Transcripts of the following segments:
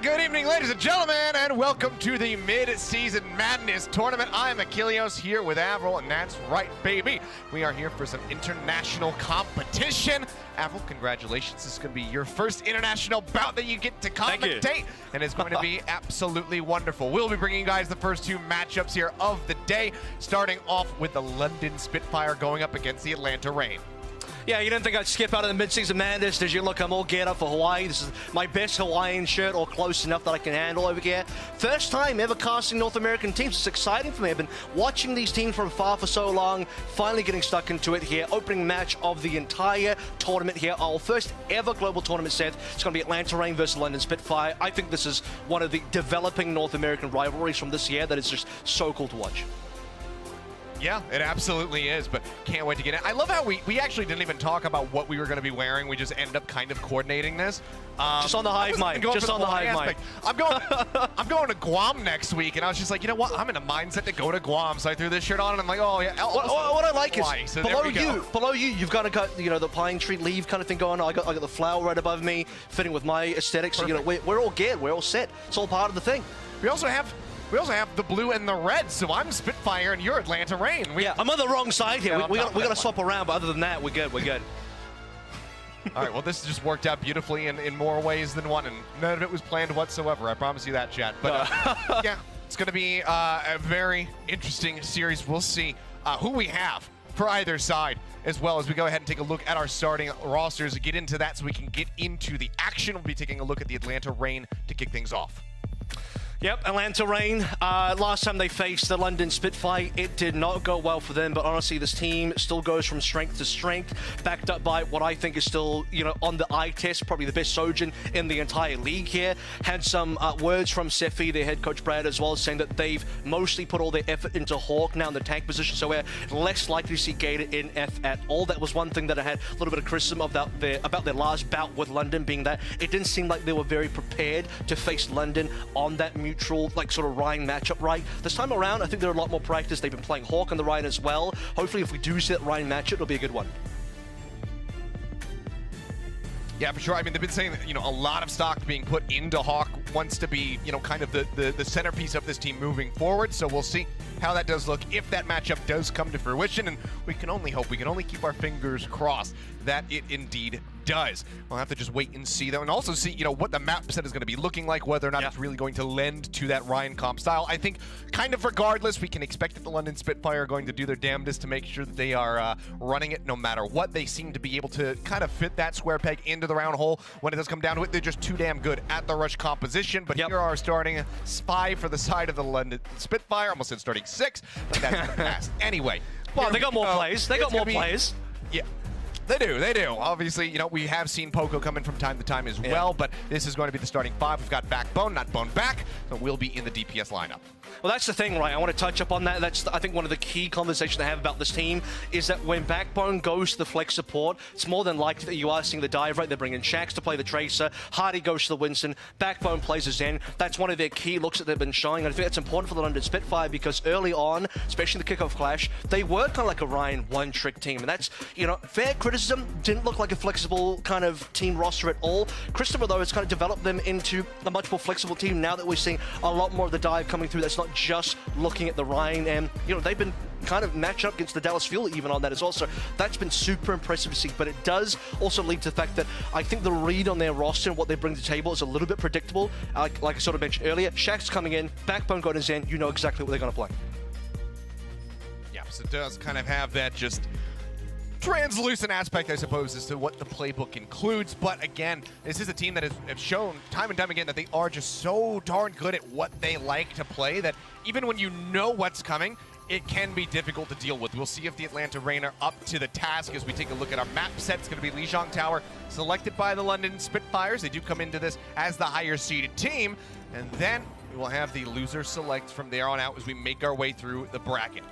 Good evening, ladies and gentlemen, and welcome to the Midseason Madness Tournament. I'm Achilleos here with Avril, and that's right, baby. We are here for some international competition. Avril, congratulations. This is going to be your first international bout that you get to commentate, and it's going to be absolutely wonderful. We'll be bringing you guys the first two matchups here of the day, starting off with the London Spitfire going up against the Atlanta Reign. Yeah, you didn't think I'd skip out of the Midseason Madness. As you look, I'm all geared up for Hawaii. This is my best Hawaiian shirt, or close enough that I can handle over here. First time ever casting North American teams. It's exciting for me. I've been watching these teams from afar for so long, finally getting stuck into it here. Opening match of the entire tournament here. Our first ever global tournament set. It's going to be Atlanta Reign versus London Spitfire. I think this is one of the developing North American rivalries from this year that is just so cool to watch. Yeah, it absolutely is, but can't wait to get in. I love how we actually didn't even talk about what we were going to be wearing. We just ended up kind of coordinating this. Just on the hive mind. Just on the hive mind. I'm going to Guam next week, and I was just like, you know what? I'm in a mindset to go to Guam, so I threw this shirt on, and I'm like, oh yeah. What I like is so below you, you've got the pine tree leaf kind of thing going on. I got the flower right above me, fitting with my aesthetics. So we're all geared. We're all set. It's all part of the thing. We also have the blue and the red, so I'm Spitfire and you're Atlanta Reign. Yeah, I'm on the wrong side here. We got to swap around, but other than that, we're good. We're good. All right, well, this just worked out beautifully in more ways than one, and none of it was planned whatsoever. I promise you that, chat. But yeah, it's going to be a very interesting series. We'll see who we have for either side, as well as we go ahead and take a look at our starting rosters, get into that so we can get into the action. We'll be taking a look at the Atlanta Reign to kick things off. Yep, Atlanta Reign. Last time they faced the London Spitfire, it did not go well for them, but honestly, this team still goes from strength to strength, backed up by what I think is still, on the eye test, probably the best Sojin in the entire league here. Had some words from Sefi, their head coach Brad, as well, saying that they've mostly put all their effort into Hawk now in the tank position, so we're less likely to see Gator in F at all. That was one thing that I had a little bit of criticism about their last bout with London, being that it didn't seem like they were very prepared to face London on that neutral, sort of Ryan matchup, right? This time around, I think they're a lot more practice. They've been playing Hawk on the Ryan as well. Hopefully, if we do see that Ryan matchup, it'll be a good one. Yeah, for sure. I mean, they've been saying that, a lot of stock being put into Hawk, wants to be, kind of the centerpiece of this team moving forward. So we'll see how that does look if that matchup does come to fruition. And we can only hope, we can only keep our fingers crossed that it indeed does. We'll have to just wait and see, though, and also see, what the map set is going to be looking like, whether or not it's really going to lend to that Ryan comp style. I think, kind of regardless, we can expect that the London Spitfire are going to do their damnedest to make sure that they are running it no matter what. They seem to be able to kind of fit that square peg into the round hole. When it does come down to it, they're just too damn good at the rush composition. But here are starting 5 for the side of the London Spitfire. Almost said starting 6, but that's going to pass anyway. Well, they got more plays. They got more plays. Yeah. They do. Obviously, we have seen Poco come in from time to time as well, but this is going to be the starting 5. We've got Backbone, not Bone Back, so we'll be in the DPS lineup. Well, that's the thing, right? I want to touch up on that. That's, I think, one of the key conversations I have about this team is that when Backbone goes to the flex support, it's more than likely that you are seeing the dive, right? They're bringing Shax to play the Tracer, Hardy goes to the Winston, Backbone plays a Zen. That's one of their key looks that they've been showing, and I think that's important for the London Spitfire because early on, especially the kickoff clash, they were kind of like a Ryan one-trick team, and that's, fair criticism, didn't look like a flexible kind of team roster at all. Christopher, though, has kind of developed them into a much more flexible team now that we're seeing a lot more of the dive coming through. That's not just looking at the Ryan, and they've been kind of matched up against the Dallas Fuel even on that as well, so that's been super impressive to see, but it does also lead to the fact that I think the read on their roster and what they bring to the table is a little bit predictable. Like I sort of mentioned earlier, Shaq's coming in, Backbone going to Zen, you know exactly what they're going to play. Yeah, so it does kind of have that just translucent aspect, I suppose, as to what the playbook includes. But again, this is a team that has shown time and time again that they are just so darn good at what they like to play that even when you know what's coming, it can be difficult to deal with. We'll see if the Atlanta Reign are up to the task as we take a look at our map set. It's going to be Lijiang Tower, selected by the London Spitfires. They do come into this as the higher seeded team. And then we will have the loser select from there on out as we make our way through the bracket.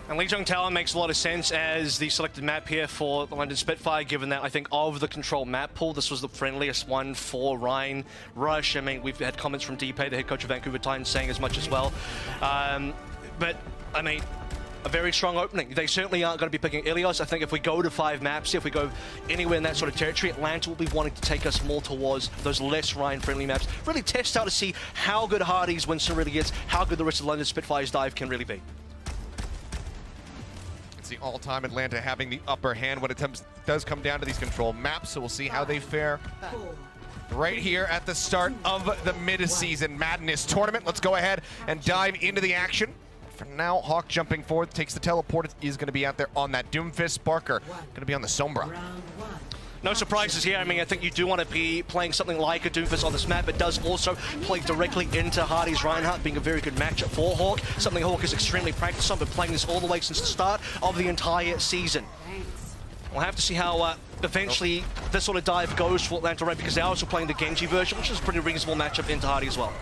And Lijiang Tower makes a lot of sense as the selected map here for the London Spitfire, given that I think of the control map pool, this was the friendliest one for Ryan Rush. I mean, we've had comments from DP, the head coach of Vancouver Titans, saying as much as well. But, I mean, a very strong opening. They certainly aren't going to be picking Ilios. I think if we go to 5 maps, if we go anywhere in that sort of territory, Atlanta will be wanting to take us more towards those less Ryan-friendly maps. Really test out to see how good Hardy's Winston really is, how good the rest of London Spitfire's dive can really be. It's the all-time Atlanta having the upper hand when it does come down to these control maps, so we'll see how they fare right here at the start of the Midseason Madness Tournament. Let's go ahead and dive into the action. For now, Hawk jumping forward, takes the teleport, is going to be out there on that Doomfist. Sparker going to be on the Sombra. No surprises here. I mean, I think you do want to be playing something like a Doomfist on this map. It does also play directly into Hardy's Reinhardt, being a very good matchup for Hawk. Something Hawk is extremely practiced on, but playing this all the way since the start of the entire season. We'll have to see how eventually this sort of dive goes for Atlanta Red, because they're also playing the Genji version, which is a pretty reasonable matchup into Hardy as well.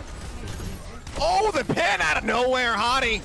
Oh, the pin out of nowhere. Hardy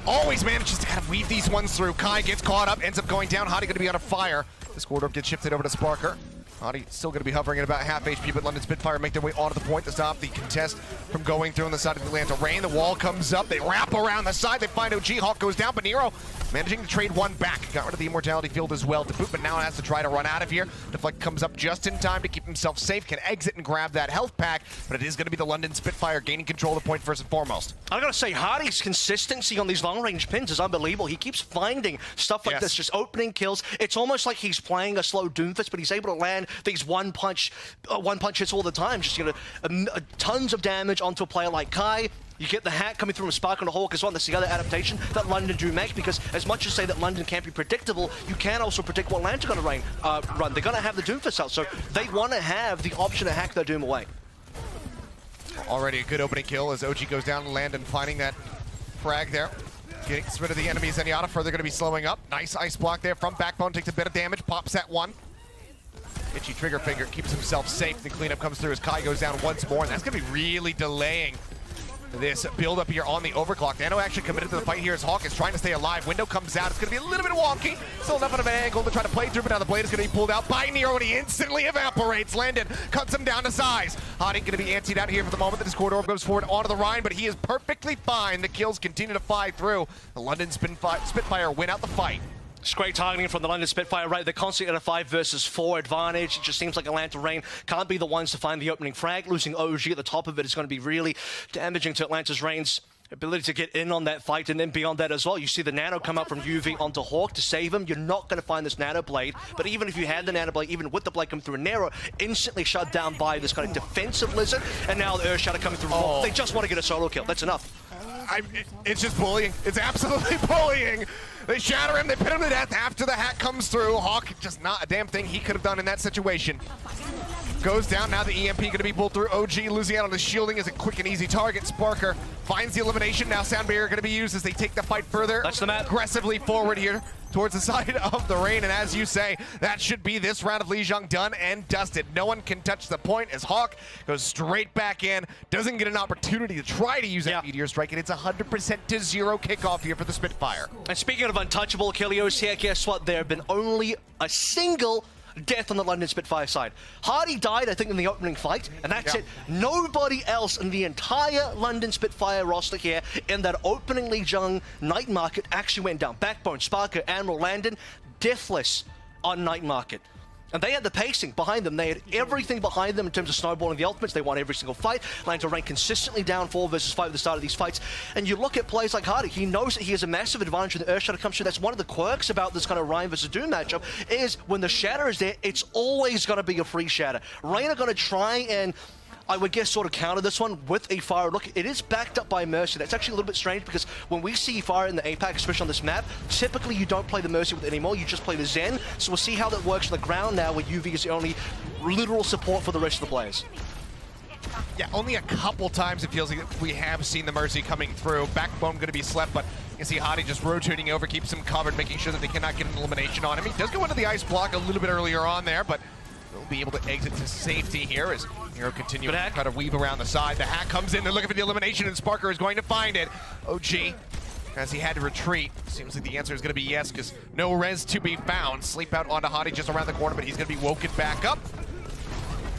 always manages to kind of weave these ones through. Kai gets caught up, ends up going down. Hardy going to be on a fire. This corridor gets shifted over to Sparker. Hardy still going to be hovering at about half HP, but London Spitfire make their way onto the point to stop the contest from going through on the side of the Atlanta Rain. The wall comes up, they wrap around the side, they find OG. Hawk goes down, but Nero managing to trade one back. Got rid of the immortality field as well to boot, but now has to try to run out of here. Deflect comes up just in time to keep himself safe, can exit and grab that health pack, but it is going to be the London Spitfire gaining control of the point first and foremost. I gotta say, Hardy's consistency on these long-range pins is unbelievable. He keeps finding stuff like this, just opening kills. It's almost like he's playing a slow Doomfist, but he's able to land these one-punch hits all the time. Just, you know, tons of damage onto a player like Kai. You get the hack coming through from Spark on the Hawk as well. That's the other adaptation that London do make, because as much as say that London can't be predictable, you can also predict what Atlanta are going to run. They're going to have the Doomfist out, so they want to have the option to hack their Doom away. Already a good opening kill as OG goes down and Landon finding that frag there. Getting rid of the enemy. Zenyatta further going to be slowing up. Nice ice block there from Backbone, takes a bit of damage, pops that one. Itchy trigger finger, keeps himself safe. The cleanup comes through as Kai goes down once more, and that's going to be really delaying this build up here on the overclock. Nano actually committed to the fight here as Hawk is trying to stay alive. Window comes out. It's going to be a little bit wonky. Still enough of an angle to try to play through, but now the blade is going to be pulled out by Nero and he instantly evaporates. Landon cuts him down to size. Hardy going to be antsied out here for the moment that his corridor goes forward onto the Rhine, but he is perfectly fine. The kills continue to fly through. The London Spitfire win out the fight. It's great targeting from the London Spitfire, right? They're constantly at a 5 versus 4 advantage. It just seems like Atlanta Rain can't be the ones to find the opening frag. Losing OG at the top of it is going to be really damaging to Atlanta's Rain's ability to get in on that fight, and then beyond that as well. You see the Nano come out from UV onto Hawk to save him. You're not going to find this Nano Blade, but even if you had the Nano Blade, even with the Blade coming through, Nero instantly shut down by this kind of defensive Lizard, and now the Earth Shatter coming through. They just want to get a solo kill. That's enough. It's just bullying. It's absolutely bullying. They shatter him, they pin him to death after the hack comes through. Hawk, just not a damn thing he could have done in that situation. Goes down, now the EMP gonna be pulled through. OG losing out on the shielding is a quick and easy target. Sparker finds the elimination. Now Sound Barrier gonna be used as they take the fight further. That's the map. Aggressively forward here towards the side of the Rain, and as you say, that should be this round of Lijiang done and dusted. No one can touch the point as Hawk goes straight back in, doesn't get an opportunity to try to use that Meteor Strike, and it's 100% to 0 kickoff here for the Spitfire. And speaking of untouchable Kilios here, guess what? There have been only a single death on the London Spitfire side. Hardy died, I think, in the opening fight, and that's it. Nobody else in the entire London Spitfire roster here in that opening Lijiang night market actually went down. Backbone, Sparker, Admiral, Landon, deathless on night market. And they had the pacing behind them. They had everything behind them in terms of snowballing the ultimates. They won every single fight. Atlanta ranked consistently down 4 versus 5 at the start of these fights. And you look at players like Hardy, he knows that he has a massive advantage when the Earth Shatter comes through. That's one of the quirks about this kind of Ryan versus Doom matchup, is when the Shatter is there, it's always going to be a free Shatter. Rain are going to try and, I would guess, sort of counter this one with a Fire. Look, it is backed up by Mercy. That's actually a little bit strange, because when we see Fire in the APAC, especially on this map, typically you don't play the Mercy with it anymore, you just play the Zen. So we'll see how that works on the ground now, where UV is the only literal support for the rest of the players. Yeah, only a couple times it feels like we have seen the Mercy coming through. Backbone going to be slept, but you can see Hardy just rotating over, keeps him covered, making sure that they cannot get an elimination on him. He does go into the ice block a little bit earlier on there, but will be able to exit to safety here as Nero continues to try to weave around the side. The hack comes in, they're looking for the elimination, and Sparker is going to find it. OG, as he had to retreat, seems like the answer is going to be yes, because no res to be found. Sleep out onto Hardy just around the corner, but he's going to be woken back up.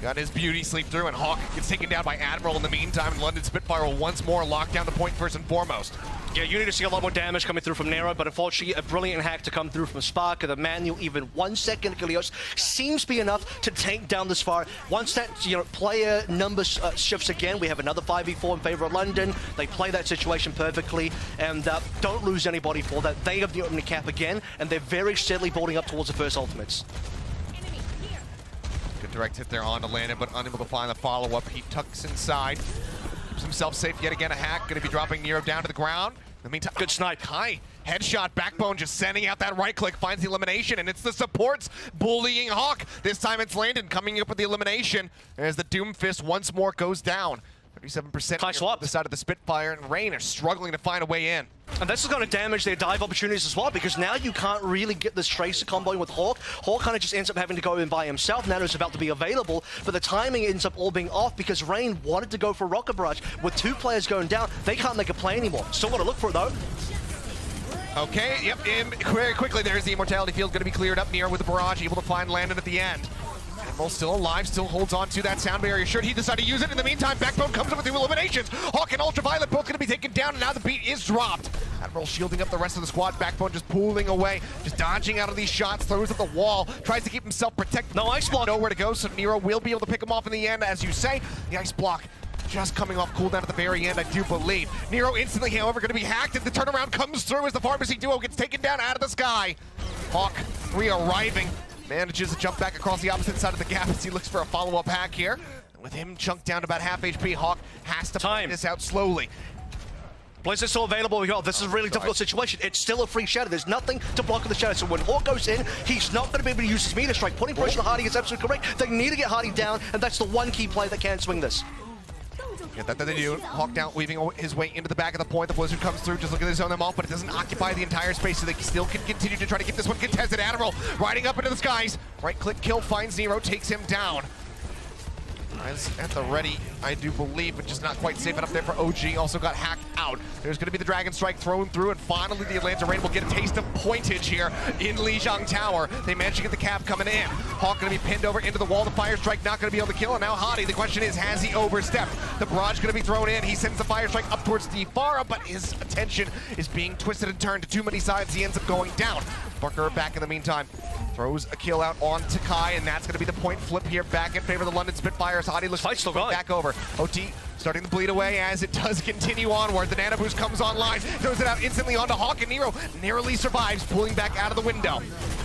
Got his beauty sleep through, and Hawk gets taken down by Admiral in the meantime, and London Spitfire will once more lock down the point first and foremost. Yeah, you need to see a lot more damage coming through from Nero, but unfortunately, a brilliant hack to come through from Spark. The manual, even 1 second, Gilios seems to be enough to tank down this far. Once that player number shifts again, we have another 5v4 in favor of London. They play that situation perfectly, and don't lose anybody for that. They have the opening cap again, and they're very steadily building up towards the first ultimates. Good direct hit there on to Landon, but unable to find the follow-up. He tucks inside. Keeps himself safe yet again. A hack. Going to be dropping Nero down to the ground. In the meantime, good snipe. High headshot. Backbone just sending out that right click. Finds the elimination, and it's the supports bullying Hawk. This time it's Landon coming up with the elimination as the Doomfist once more goes down. 37% High swap. the side of the Spitfire, and Rain are struggling to find a way in. And this is going to damage their dive opportunities as well, because now you can't really get this Tracer comboing with Hawk. Hawk kind of just ends up having to go in by himself. Nano's about to be available, but the timing ends up all being off because Rain wanted to go for Rocket Barrage. With 2 players going down, they can't make a play anymore. Still want to look for it though. Okay, yep, very quickly there's the Immortality Field going to be cleared up. Nero with the Barrage, able to find Landon at the end. Admiral still alive, still holds on to that sound barrier. Should he decide to use it? In the meantime, Backbone comes up with the eliminations. Hawk and Ultraviolet both going to be taken down, and now the beat is dropped. Admiral shielding up the rest of the squad. Backbone just pulling away, just dodging out of these shots, throws at the wall, tries to keep himself protected. No ice block. Nowhere to go, so Nero will be able to pick him off in the end, as you say. The ice block just coming off cooldown at the very end, I do believe. Nero instantly, however, going to be hacked, and the turnaround comes through as the Pharmacy duo gets taken down out of the sky. Hawk re-arriving. Manages to jump back across the opposite side of the gap as he looks for a follow-up hack here. And with him chunked down to about half HP, Hawk has to play this out slowly. Blizzard's still available. This is a really difficult situation. It's still a free shadow. There's nothing to block the shadow. So when Hawk goes in, he's not going to be able to use his meter strike. Putting pressure on Hardy is absolutely correct. They need to get Hardy down, and that's the one key play that can swing this. Yeah, that they do. Hawk down, weaving his way into the back of the point. The Blizzard comes through, just looking to zone them off, but it doesn't occupy the entire space, so they still can continue to try to get this one contested. Admiral riding up into the skies. Right click kill finds Nero, takes him down. Is at the ready, I do believe, but just not quite safe enough there for OG. Also got hacked out. There's going to be the Dragon Strike thrown through, and finally the Atlanta Rain will get a taste of pointage here in Lijiang Tower. They managed to get the cap coming in. Hawk going to be pinned over into the wall. The Fire Strike not going to be able to kill, and now Hadi. The question is, has he overstepped? The barrage going to be thrown in. He sends the Fire Strike up towards the Farah, but his attention is being twisted and turned to too many sides. He ends up going down. Barker back in the meantime. Throws a kill out on Takai, and that's going to be the point flip here back in favor of the London Spitfires. Hadi looks Fight's still going. Back over. OT starting to bleed away as it does continue onward. The Nano Boost comes online, throws it out instantly onto Hawk, and Nero narrowly survives, pulling back out of the window.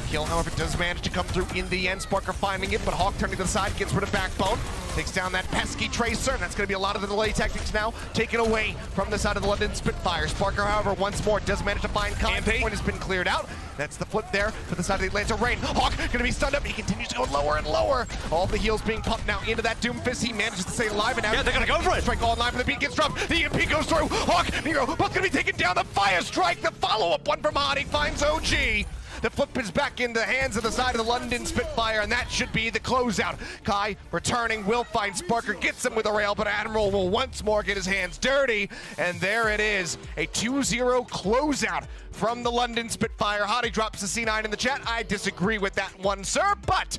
Kill, however, does manage to come through in the end. Sparker finding it, but Hawk turning to the side, gets rid of Backbone. Takes down that pesky Tracer, and that's going to be a lot of the delay tactics now taken away from the side of the London Spitfire. Sparker, however, once more does manage to find Kai. The point has been cleared out. That's the flip there for the side of the Atlanta Rain. Hawk going to be stunned up. He continues to go lower and lower. All the heals being pumped now into that Doomfist. He manages to stay alive, and now they're going to go for it. Strike all online, but the beat gets dropped. The EMP goes through. Hawk, Nero, both going to be taken down. The Fire Strike, the follow-up one from Hadi finds OG. The flip is back in the hands of the side of the London Spitfire, and that should be the closeout. Kai returning, will find Sparker, gets him with a rail, but Admiral will once more get his hands dirty, and there it is, a 2-0 closeout from the London Spitfire. Hadi drops the C9 in the chat. I disagree with that one, sir, but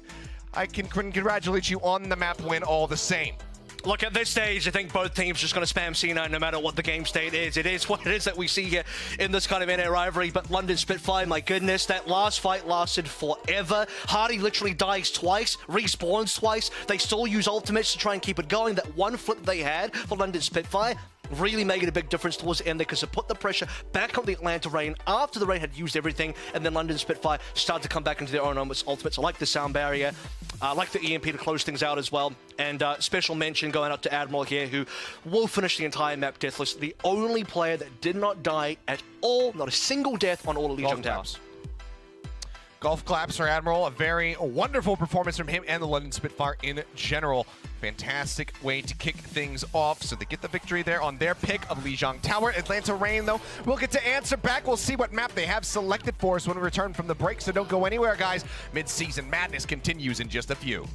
I can congratulate you on the map win all the same. Look, at this stage, I think both teams are just going to spam C9 no matter what the game state is. It is what it is that we see here in this kind of NA rivalry. But London Spitfire, my goodness, that last fight lasted forever. Hadi literally dies twice, respawns twice. They still use ultimates to try and keep it going. That one flip they had for London Spitfire really made a big difference towards the end there, because it put the pressure back on the Atlanta Rain after the Rain had used everything, and then London Spitfire started to come back into their own ultimates. I like the sound barrier. I like the EMP to close things out as well. And special mention going out to Admiral here, who will finish the entire map deathless. The only player that did not die at all, not a single death on all of Lijiang Towers. Golf claps for Admiral. A very wonderful performance from him and the London Spitfire in general. Fantastic way to kick things off. So they get the victory there on their pick of Lijiang Tower. Atlanta Rain, though, we'll get to answer back. We'll see what map they have selected for us when we return from the break. So don't go anywhere, guys. Mid-season madness continues in just a few.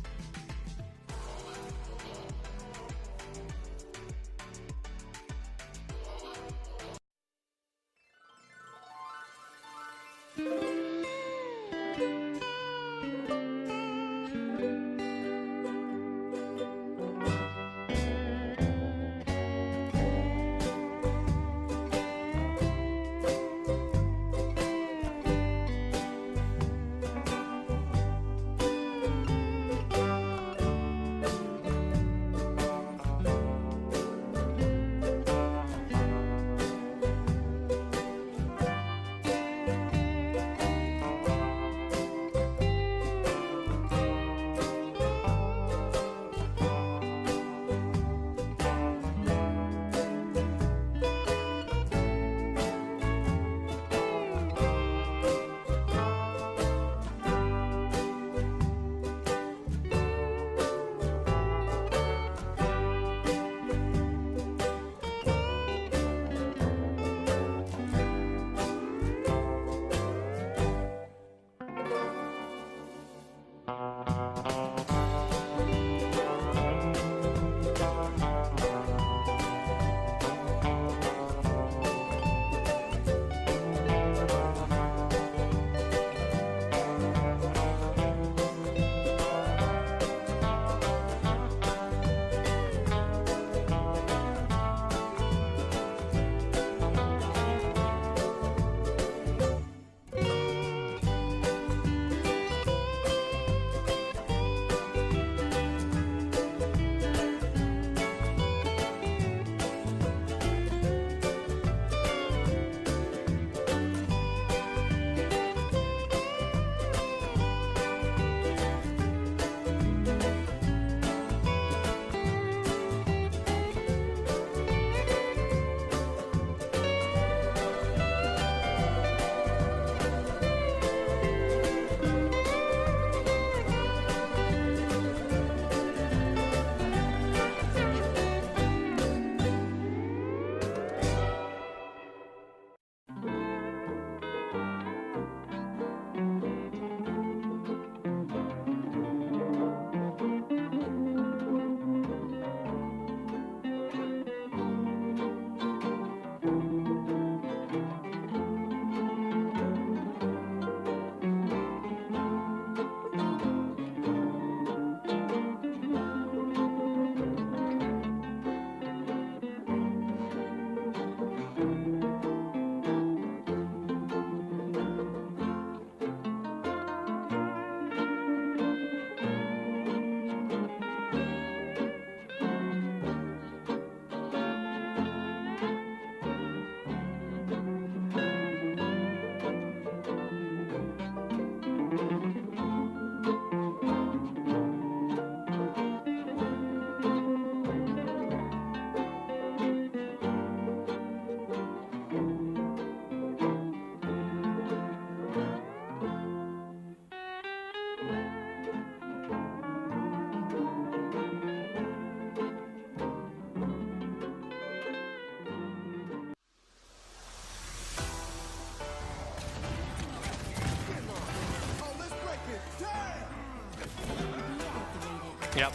Yep.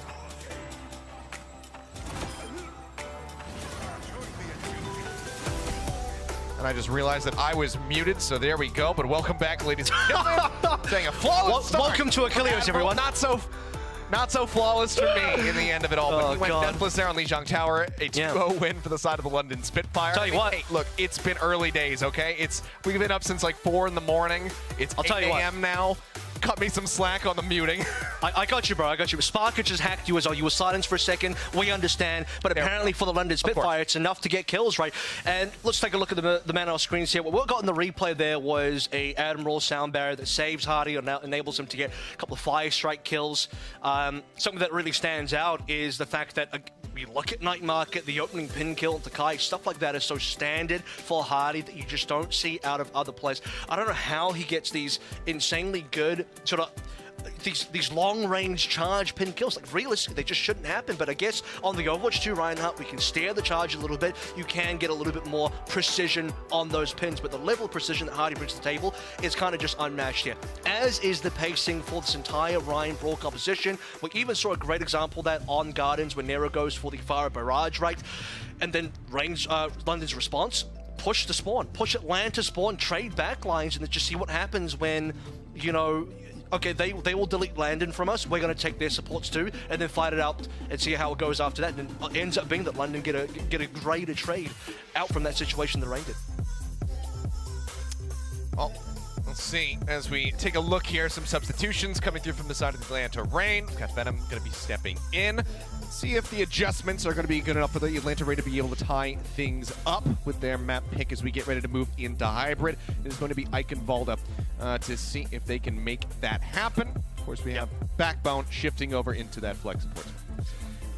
And I just realized that I was muted, so there we go. But welcome back, ladies and gentlemen. Saying a flawless start. Welcome to Achilles, everyone. Not so flawless for me in the end of it all. But he went God. deathless there on Lijiang Tower. A 2-0 win for the side of the London Spitfire. Tell you what. Hey, look, it's been early days, okay? We've been up since like 4 in the morning. It's 8 a.m. now. Cut me some slack on the muting. I got you, bro. I got you. Sparker just hacked you as well. You were silenced for a second. We understand. But apparently for the London Spitfire, it's enough to get kills, right? And let's take a look at the man on our screens here. What we got in the replay there was a Admiral sound barrier that saves Hardy and now enables him to get a couple of fire strike kills. Something that really stands out is the fact that we look at Night Market, the opening pin kill into Kai, stuff like that is so standard for Hardy that you just don't see out of other players. I don't know how he gets these insanely good sort of these long-range charge pin kills. Like, realistically, they just shouldn't happen. But I guess on the Overwatch 2 Reinhardt, we can steer the charge a little bit. You can get a little bit more precision on those pins. But the level of precision that Hardy brings to the table is kind of just unmatched here. As is the pacing for this entire Ryan Brawl composition. We even saw a great example of that on Gardens when Nero goes for the Fire Barrage, right? And then London's response, push the spawn. Push Atlanta spawn, trade backlines, and then just see what happens when, you know, okay, they will delete Landon from us. We're going to take their supports too, and then fight it out and see how it goes after that. And it ends up being that London get a greater trade out from that situation than Rain did. Well, let's see. As we take a look here, some substitutions coming through from the side of the Atlanta Reign. We've got Venom going to be stepping in. See if the adjustments are going to be good enough for the Atlanta Reign to be able to tie things up with their map pick as we get ready to move into Hybrid. It is going to be Ike and Valda to see if they can make that happen. Of course, we have Backbone shifting over into that flex support.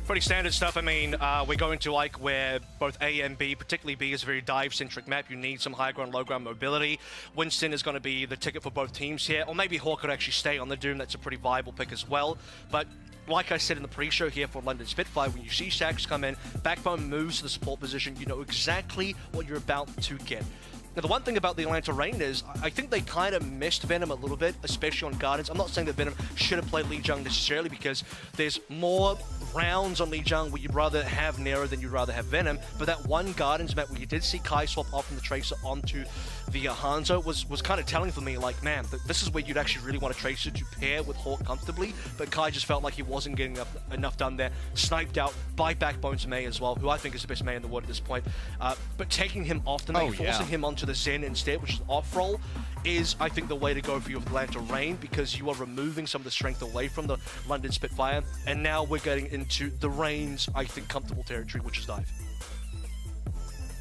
Pretty standard stuff. I mean, we're going to Ike where both A and B, particularly B, is a very dive-centric map. You need some high ground, low ground mobility. Winston is going to be the ticket for both teams here. Or maybe Hawk could actually stay on the Doom. That's a pretty viable pick as well. But like I said in the pre-show here for London Spitfire, when you see Shax come in, Backbone moves to the support position, you know exactly what you're about to get. Now, the one thing about the Atlanta Reign is, I think they kind of missed Venom a little bit, especially on Gardens. I'm not saying that Venom should have played Lijiang necessarily, because there's more rounds on Lijiang where you'd rather have Nero than you'd rather have Venom. But that one Gardens map where you did see Kai swap off from the Tracer onto the Hanzo was kind of telling for me, like, man, this is where you'd actually really want a Tracer to pair with Hawk comfortably. But Kai just felt like he wasn't getting enough done there. Sniped out by Backbone's May as well, who I think is the best May in the world at this point. But taking him off the May, forcing him onto the Zen instead, which is off roll, is, I think, the way to go for your Atlanta Reign, because you are removing some of the strength away from the London Spitfire, and now we're getting into the Reign's, I think, comfortable territory, which is dive.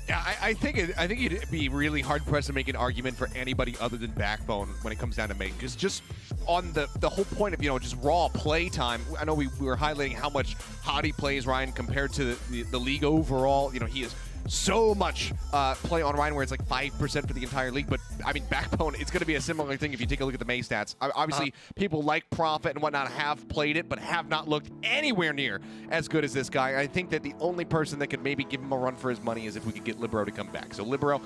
Yeah, I think it'd be really hard pressed to make an argument for anybody other than Backbone when it comes down to May. Just on the whole point of, you know, just raw play time. I know we were highlighting how much Hottie plays Ryan compared to the league overall. You know, he is so much play on Ryan, where it's like 5% for the entire league. But I mean, Backbone, it's going to be a similar thing if you take a look at the May stats. Obviously, people like Prophet and whatnot have played it, but have not looked anywhere near as good as this guy. I think that the only person that could maybe give him a run for his money is if we could get Libero to come back. So Libero,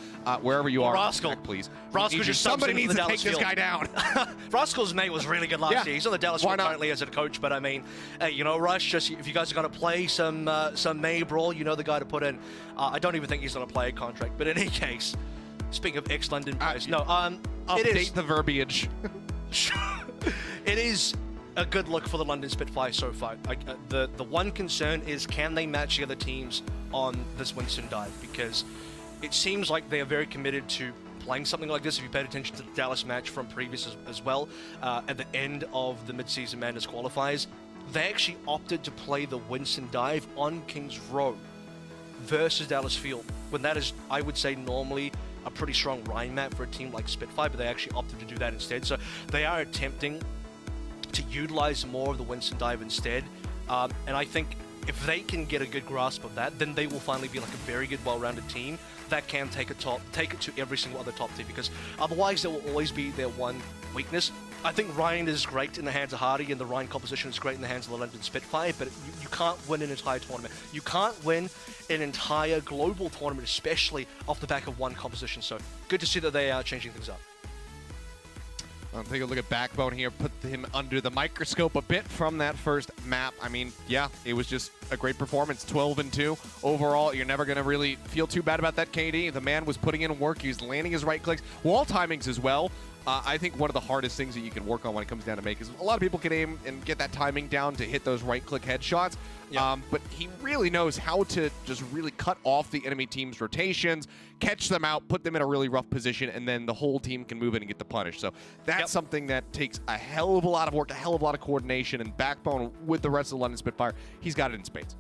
wherever you are, Rascal, back, please. Rascal just somebody needs to Dallas take this guy down. Rascal's May was really good last year. He's on the Dallas Field currently as a coach, but I mean, you know, Rush, just if you guys are going to play some May Brawl, you know the guy to put in. I don't even think he's going to play a contract, but in any case, speaking of ex-London players, update the verbiage. It is a good look for the London Spitfire so far. The one concern is, can they match the other teams on this Winston dive? Because it seems like they are very committed to playing something like this. If you paid attention to the Dallas match from previous as well, at the end of the Midseason Madness qualifiers, they actually opted to play the Winston dive on Kings Row versus Dallas Field, when that is, I would say, normally a pretty strong Rhine map for a team like Spitfire, but they actually opted to do that instead. So they are attempting to utilize more of the Winston dive instead. And I think if they can get a good grasp of that, then they will finally be like a very good, well-rounded team that can take it to every single other top team, because otherwise there will always be their one weakness. I think Ryan is great in the hands of Hardy, and the Ryan composition is great in the hands of the London Spitfire, but you can't win an entire tournament. You can't win an entire global tournament, especially off the back of one composition. So good to see that they are changing things up. I'll take a look at Backbone here, put him under the microscope a bit from that first map. I mean, yeah, it was just a great performance, 12-2. Overall, you're never going to really feel too bad about that KD. The man was putting in work. He was landing his right clicks. Wall timings as well. I think one of the hardest things that you can work on when it comes down to make is a lot of people can aim and get that timing down to hit those right-click headshots. Yeah. But he really knows how to just really cut off the enemy team's rotations, catch them out, put them in a really rough position, and then the whole team can move in and get the punish. So that's something that takes a hell of a lot of work, a hell of a lot of coordination, and Backbone with the rest of the London Spitfire, he's got it in spades.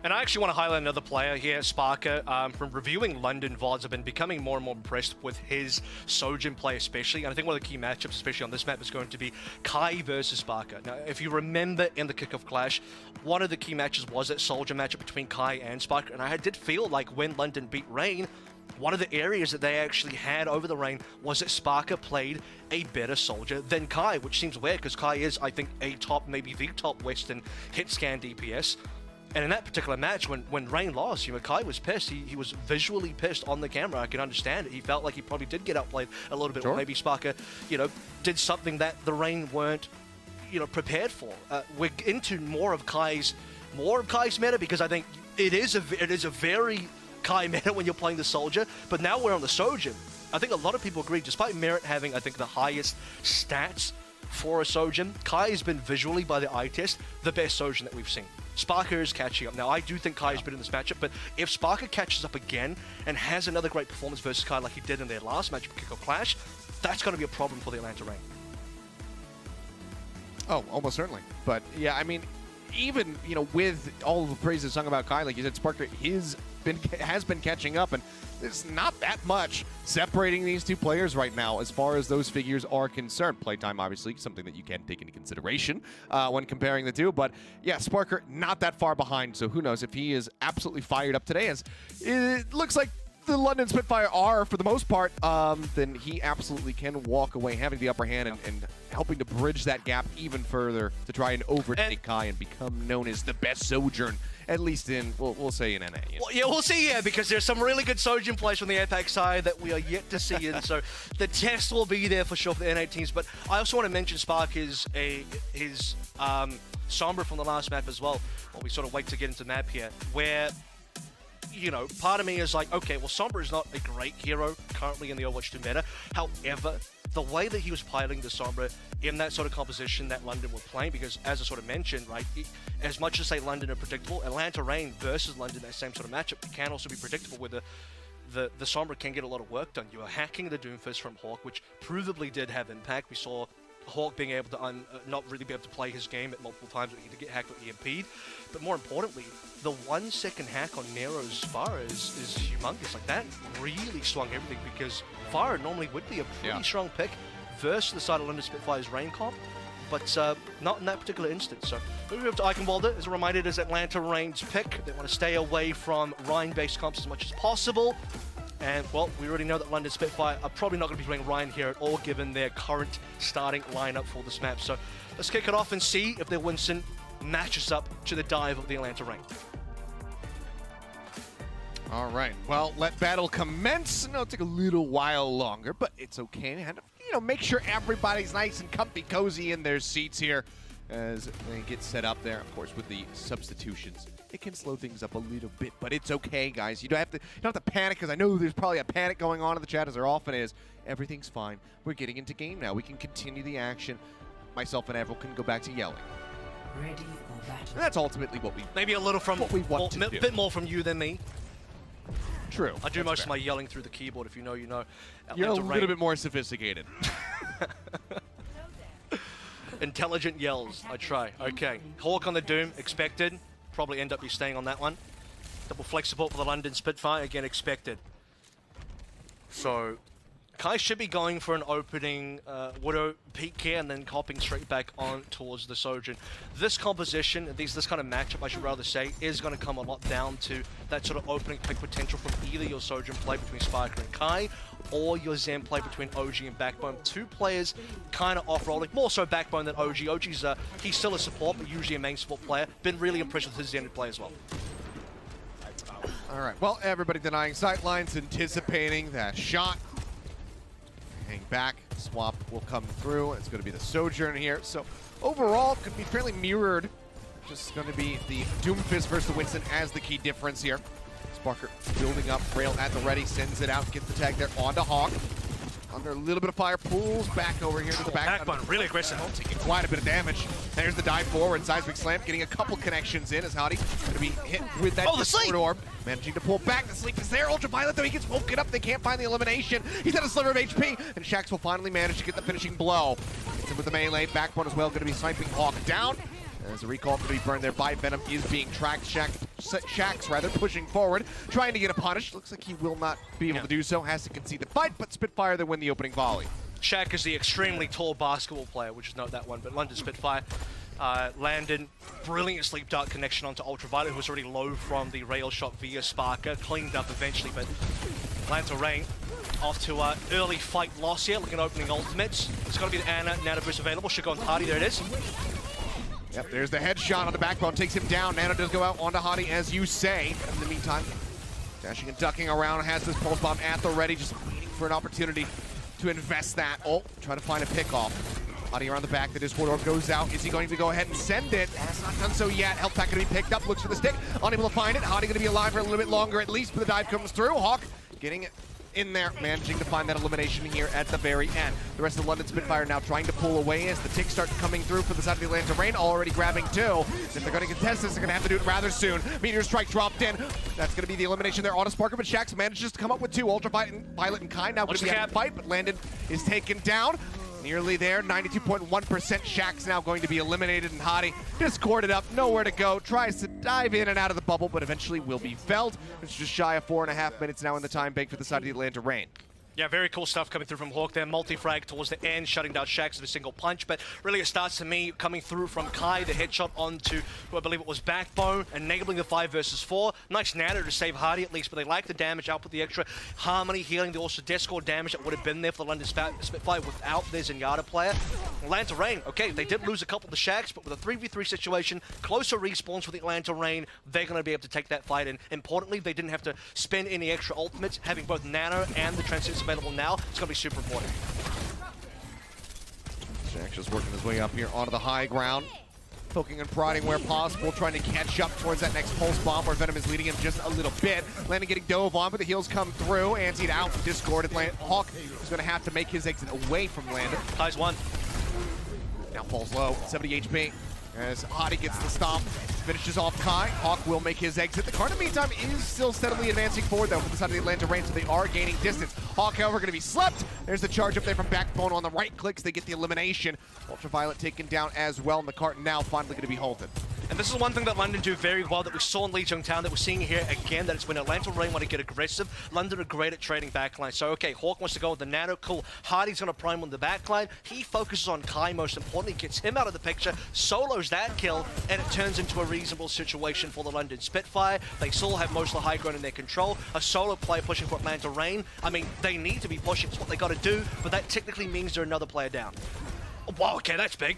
And I actually want to highlight another player here, Sparker. From reviewing London VODs, I've been becoming more and more impressed with his Sojourn play especially. And I think one of the key matchups, especially on this map, is going to be Kai versus Sparker. Now, if you remember in the kickoff clash, one of the key matches was that Soldier matchup between Kai and Sparker. And I did feel like when London beat Rain, one of the areas that they actually had over the Rain was that Sparker played a better Soldier than Kai, which seems weird because Kai is, I think, a top, maybe the top Western hit scan DPS. And in that particular match, when Rain lost, Kai was pissed. He was visually pissed on the camera. I can understand it. He felt like he probably did get outplayed a little bit. Sure. Or maybe Sparker, did something that the Rain weren't, prepared for. We're into more of Kai's meta because I think it is a very Kai meta when you're playing the Soldier. But now we're on the Sojourn. I think a lot of people agree, despite Merit having, I think, the highest stats for a Sojourn, Kai has been visually, by the eye test, the best Sojourn that we've seen. Sparker is catching up. Now, I do think Kai has been in this matchup, but if Sparker catches up again and has another great performance versus Kai like he did in their last matchup, Kickoff Clash, that's going to be a problem for the Atlanta Rain. Oh, almost certainly. But, yeah, I mean, even, with all the praises sung about Kai, like you said, Sparker has been catching up, and there's not that much separating these two players right now as far as those figures are concerned. Playtime, obviously, something that you can take into consideration when comparing the two. But, yeah, Sparker not that far behind, so who knows if he is absolutely fired up today, as it looks like the London Spitfire are, for the most part, then he absolutely can walk away having the upper hand and helping to bridge that gap even further to try and overtake Kai and become known as the best Sojourn, at least in, we'll say in NA. Well, yeah, we'll see, because there's some really good Sojourn plays from the Apex side that we are yet to see, and so the test will be there for sure for the NA teams. But I also want to mention Spark his Sombra from the last map as well, while we sort of wait to get into the map here, where part of me is like, okay, well, Sombra is not a great hero currently in the Overwatch 2 meta. However, the way that he was piloting the Sombra in that sort of composition that London were playing, because as I sort of mentioned, right, as much as say London are predictable, Atlanta Rain versus London, that same sort of matchup, can also be predictable where the Sombra can get a lot of work done. You are hacking the Doomfist from Hawk, which provably did have impact. We saw Hawk being able to not really be able to play his game at multiple times, but he did get hacked with EMP'd. But more importantly, the 1 second hack on Nero's Fire is humongous. Like, that really swung everything, because Fire normally would be a pretty strong pick versus the side of London Spitfire's Rain comp, but not in that particular instance. So moving over to Eichenwalder, as a reminder, it is Atlanta Rain's pick. They want to stay away from Rhine-based comps as much as possible. And, well, we already know that London Spitfire are probably not going to be playing Ryan here at all, given their current starting lineup for this map. So let's kick it off and see if their Winston matches up to the dive of the Atlanta Rain. All right. Well, let battle commence. No, it'll take a little while longer, but it's okay. And, make sure everybody's nice and comfy, cozy in their seats here as they get set up there. Of course, with the substitutions, it can slow things up a little bit, but it's okay, guys. You don't have to panic, because I know there's probably a panic going on in the chat, as there often is. Everything's fine. We're getting into game now. We can continue the action. Myself and Avril can go back to yelling. Ready for battle. And that's ultimately what we maybe a little from what we want to do. A bit more from you than me. True. I do most of my yelling through the keyboard. If you know, you know. You're a little bit more sophisticated. Intelligent yells. I try. Okay. Hawk on the Doom, expected. Probably end up be staying on that one. Double flex support for the London Spitfire, again expected. So Kai should be going for an opening Widow peek here and then copping straight back on towards the Sojourn. This composition, this kind of matchup, I should rather say, is going to come a lot down to that sort of opening pick potential from either your Sojourn play between Sparker and Kai, or your Zen play between OG and Backbone. Two players kind of off-rolling, more so Backbone than OG. OG's, he's still a support, but usually a main support player. Been really impressed with his Zen play as well. All right, well, everybody denying sightlines, anticipating that shot. Hang back, swap will come through. It's going to be the Sojourn here. So overall, could be fairly mirrored. Just going to be the Doomfist versus the Winston as the key difference here. Sparker building up, Rail at the ready, sends it out, gets the tag there onto Hawk. Under a little bit of fire, pulls back over here to the back. Backbone, really aggressive. Taking quite a bit of damage. There's the dive forward, Seismic Slam, getting a couple connections in as Hottie going to be hit with that the sleep! orb. Managing to pull back, the sleep is there. Ultraviolet though, he gets woken up, they can't find the elimination. He's at a sliver of HP, and Shax will finally manage to get the finishing blow. Gets him with the melee, Backbone as well, going to be sniping Hawk down. As a recall to be burned there by Venom is being tracked. Shax rather pushing forward, trying to get a punish. Looks like he will not be able to do so. Has to concede the fight, but Spitfire they win the opening volley. Shaq is the extremely tall basketball player, which is not that one, but London Spitfire landed brilliant sleep dart connection onto Ultraviolet, who was already low from the rail shot via Sparker, cleaned up eventually, but Lanta Rain off to early fight loss here, looking at opening ultimates. It's got to be the Nano boost available. Should go on Hardy, there it is. Yep, there's the headshot on the Backbone, takes him down. Nano does go out onto Hottie, as you say. In the meantime, dashing and ducking around, has this pulse bomb at the ready, just waiting for an opportunity to invest that. Oh, trying to find a pick off. Hottie around the back, the Discord orb goes out. Is he going to go ahead and send it? Has not done so yet. Health pack going to be picked up, looks for the stick, unable to find it. Hottie going to be alive for a little bit longer at least, but the dive comes through. Hawk getting it in there, managing to find that elimination here at the very end. The rest of the London Spitfire now trying to pull away as the ticks start coming through for the side of the Atlanta Rain, already grabbing two. If they're going to contest this, they're going to have to do it rather soon. Meteor Strike dropped in. That's going to be the elimination there on a Sparker, but Shax manages to come up with two. Ultraviolet and Kai now going to be out of the fight, but Landon is taken down. Nearly there, 92.1%. Shax now going to be eliminated, and Hottie discorded up, nowhere to go. Tries to dive in and out of the bubble, but eventually will be felled. It's just shy of 4.5 minutes now in the time bank for the side of the Atlanta Rain. Yeah, very cool stuff coming through from Hawk there. Multi-frag towards the end, shutting down Shax with a single punch. But really it starts to me coming through from Kai, the headshot onto who I believe it was Backbone, enabling the 5 versus 4. Nice nano to save Hardy at least, but they like the damage output, the extra Harmony healing, the also Discord damage that would have been there for the London Spitfire without their Zenyatta player. Atlanta Rain, okay, they did lose a couple to Shax, but with a 3v3 situation, closer respawns for the Atlanta Rain, they're going to be able to take that fight. And importantly, they didn't have to spend any extra ultimates, having both nano and the transcendence available now. It's going to be super important. Shax just working his way up here onto the high ground, poking and prodding where possible, trying to catch up towards that next pulse bomb where Venom is leading him just a little bit. Landon getting dove on, but the heals come through. Antied out, discorded. Hawk is going to have to make his exit away from Landon. Kai's one. Now falls low, 70 HP. As Hottie gets the stomp, finishes off Kai. Hawk will make his exit. The card in the meantime is still steadily advancing forward though for the side of the Atlanta Rain, so they are gaining distance. Hawk, however, going to be slept. There's the charge up there from Backbone on the right clicks. They get the elimination. Ultraviolet taken down as well, and the cart now finally going to be halted. And this is one thing that London do very well that we saw in Lijiang Town, that we're seeing here again, that it's when Atlanta Rain want to get aggressive, London are great at trading backline. So, okay, Hawk wants to go with the nano, cool. Hardy's going to prime on the backline. He focuses on Kai most importantly, gets him out of the picture, solos that kill, and it turns into a reasonable situation for the London Spitfire. They still have most of the high ground in their control. A solo player pushing for Atlanta Rain. I mean, they need to be pushing. It's what they got to do, but that technically means they're another player down. Wow, okay, that's big.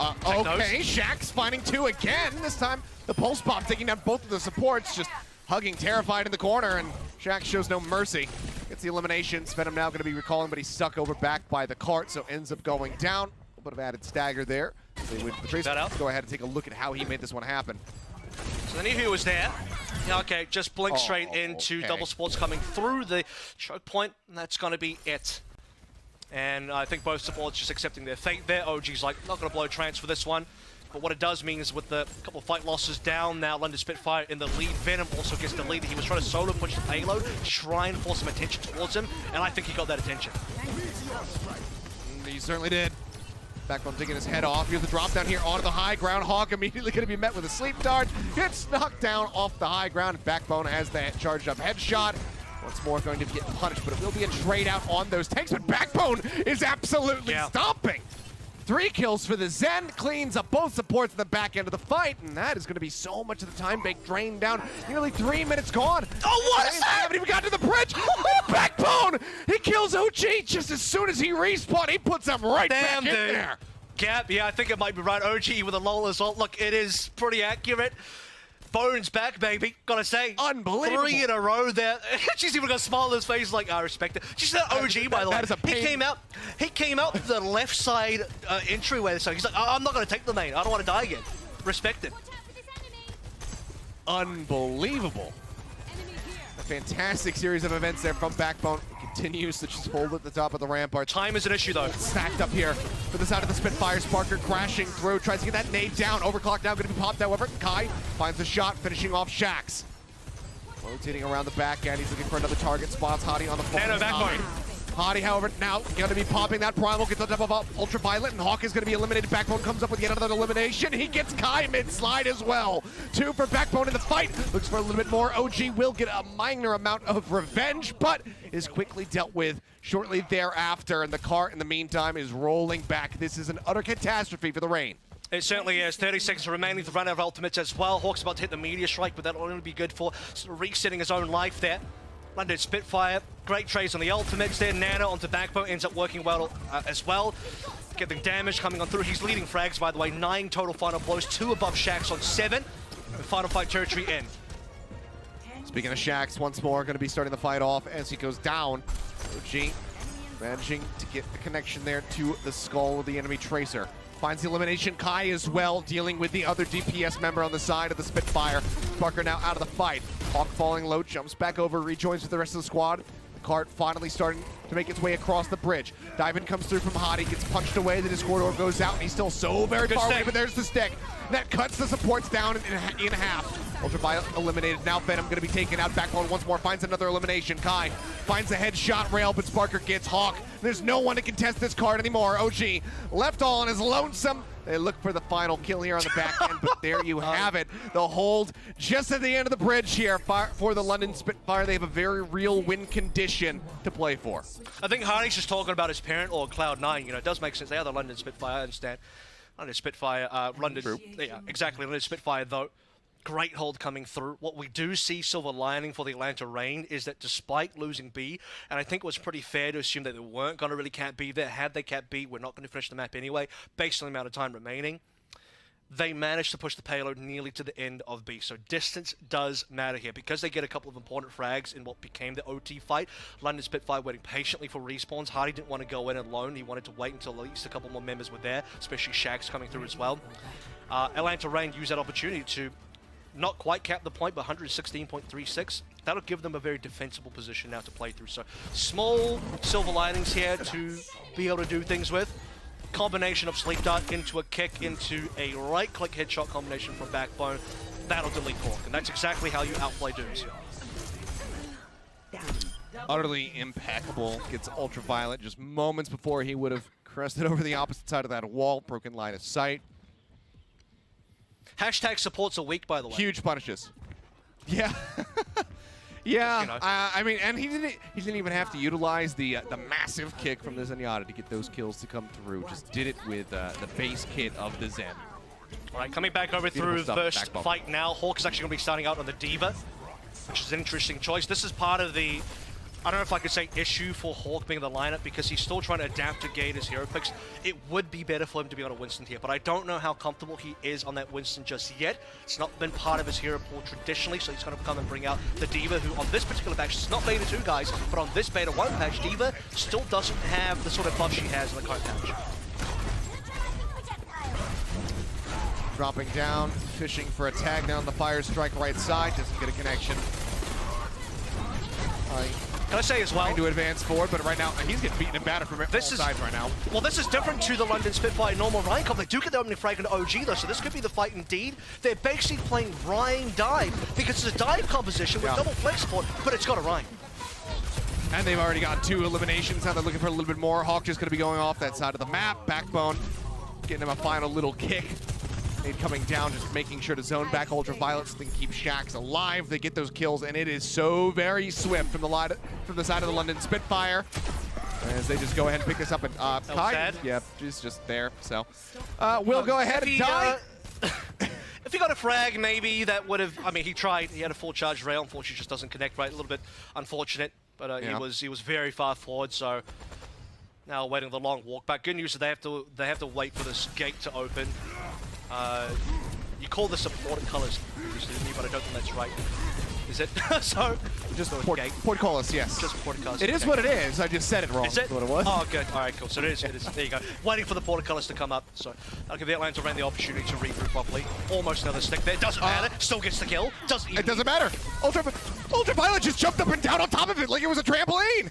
Okay, Shax finding two again. This time, the pulse bomb taking down both of the supports, just hugging terrified in the corner, and Shax shows no mercy. Gets the elimination. Venom now going to be recalling, but he's stuck over back by the cart, so ends up going down. A little bit of added stagger there. They wait for the trace. Go ahead and take a look at how he made this one happen. So the Nihu was there. Yeah, okay, just blink straight into double sports coming through the choke point, and that's going to be it. And I think both supports just accepting their fate there. OG's like, not going to blow trans for this one. But what it does mean is with the couple of fight losses down now, London Spitfire in the lead. Venom also gets deleted. He was trying to solo push the payload, try and force some attention towards him, and I think he got that attention. He certainly did. Backbone taking his head off. Here's the drop down here onto the high ground. Hawk immediately going to be met with a sleep dart. Gets knocked down off the high ground. Backbone has that charged up headshot. Once more going to get punished, but it will be a trade out on those tanks. But Backbone is absolutely stomping. 3 kills for the Zen, cleans up both supports at the back end of the fight, and that is going to be so much of the time bank drained down. Nearly 3 minutes gone. Oh, what is that? They haven't even gotten to the bridge. Backbone! He kills OG just as soon as he respawned. He puts them right back in there. Gap, yeah, I think it might be right. OG with a lull as well. Look, it is pretty accurate. Bones back, baby. Gotta say. Unbelievable. 3 in a row there. She's even got a smile on his face like, I respect it. She's an OG, by the way. That is a pain. He came out the left side entryway, so he's like, I'm not gonna take the main. I don't want to die again. Respect it. Unbelievable. A fantastic series of events there from Backbone. Continues to just hold at the top of the rampart. Time is an issue, though. Stacked up here for the side of the Spitfire. Sparker crashing through, tries to get that nade down. Overclock now going to be popped, however. Kai finds the shot, finishing off Shax. Rotating around the back end, he's looking for another target. Spots Hottie on the floor. Nano Backbone. Hottie, however, now going to be popping that primal, gets on top of Ultraviolet, and Hawk is going to be eliminated. Backbone comes up with yet another elimination. He gets Kai mid-slide as well. 2 for Backbone in the fight. Looks for a little bit more. OG will get a minor amount of revenge, but is quickly dealt with shortly thereafter, and the cart in the meantime is rolling back. This is an utter catastrophe for the Reign. It certainly is. 30 seconds remaining to run out of ultimates as well. Hawk's about to hit the meteor strike, but that'll only be good for sort of resetting his own life there. London Spitfire, great trades on the ultimates there. Nano onto Backbone ends up working well as well. Getting damage coming on through. He's leading frags, by the way. 9 total final blows, 2 above Shax on 7. And final fight territory in. Speaking of Shax, once more going to be starting the fight off as he goes down. OG managing to get the connection there to the skull of the enemy Tracer. Finds the elimination. Kai as well, dealing with the other DPS member on the side of the Spitfire. Sparker now out of the fight. Hawk falling low, jumps back over, rejoins with the rest of the squad. The cart finally starting to make its way across the bridge. Diamond comes through from Hottie, gets punched away, the Discord Orb goes out, and he's still so very far away, but there's the stick. That cuts the supports down in half. Ultraviolet eliminated. Now Venom going to be taken out. Backbone once more finds another elimination. Kai finds a headshot rail, but Sparker gets Hawk. There's no one to contest this card anymore. OG left all on his lonesome. They look for the final kill here on the back end, but there you have it. The hold just at the end of the bridge here for the London Spitfire. They have a very real win condition to play for. I think Hardy's just talking about his parent or Cloud9. You know, it does make sense. They are the London Spitfire, I understand. London Spitfire, yeah, exactly. London Spitfire, though. Great hold coming through. What we do see silver lining for the Atlanta Reign is that despite losing B, and I think it was pretty fair to assume that they weren't going to really cap B there. Had they capped B, we're not going to finish the map anyway, based on the amount of time remaining. They managed to push the payload nearly to the end of B. So distance does matter here. Because they get a couple of important frags in what became the OT fight, London Spitfire waiting patiently for respawns. Hardy didn't want to go in alone. He wanted to wait until at least a couple more members were there, especially Shax coming through as well. Atlanta Reign used that opportunity to not quite cap the point, but 116.36. That'll give them a very defensible position now to play through. So small silver linings here to be able to do things with. Combination of Sleep Dart into a kick into a right-click headshot combination from Backbone. That'll delete Hawk, and that's exactly how you outplay Dooms. Utterly impeccable. Gets Ultraviolet just moments before he would have crested over the opposite side of that wall. Broken line of sight. Hashtag supports are weak, by the way. Huge punishes. Yeah. Yeah, You know. I mean, and he didn't even have to utilize the massive kick from the Zenyatta to get those kills to come through. Just did it with the base kit of the Zen. All right, coming back over through the first fight now. Hawk is actually going to be starting out on the D.Va, which is an interesting choice. This is part of the, I don't know if I could say issue for Hawk being in the lineup, because he's still trying to adapt to gate his hero picks. It would be better for him to be on a Winston here, but I don't know how comfortable he is on that Winston just yet. It's not been part of his hero pool traditionally, so he's going to come and bring out the D.Va, who on this particular patch, it's not beta 2 guys, but on this beta 1 patch, D.Va still doesn't have the sort of buff she has in the current patch. Dropping down, fishing for a tag down the fire strike right side, doesn't get a connection. Can I say as well? Trying to advance forward, but right now he's getting beaten and battered from all sides right now. Well, this is different to the London Spitfire normal Ryan comp. They do get the opening frag into OG though, so this could be the fight indeed. They're basically playing Ryan dive, because it's a dive composition with double flex support, but it's got a Ryan. And they've already got 2 eliminations. Now they're looking for a little bit more. Hawk just going to be going off that side of the map. Backbone getting him a final little kick. Nade coming down, just making sure to zone back Ultraviolet so they can keep Shax alive. They get those kills, and it is so very swift from the side of the London Spitfire. As they just go ahead and pick this up. And Kai, yeah, she's just there. So we'll go ahead and die. If he got a frag, maybe that would have. I mean, he tried. He had a full charge rail. Unfortunately, just doesn't connect right. A little bit unfortunate, but he was very far forward. So now waiting the long walk back. Good news is they have to wait for this gate to open. You call this a portcullis, but I don't think that's right. Is it? So, Just okay. portcullis, yes. Just portcullis. It is what it is. I just said it wrong. Is it? What it was. Oh, good. All right, cool. So it is. There you go. Waiting for the portcullis to come up. So I'll give the Atlanta Rain the opportunity to regroup properly. Almost another stick there. Doesn't matter. Still gets the kill. It doesn't matter. Ultraviolet just jumped up and down on top of it like it was a trampoline.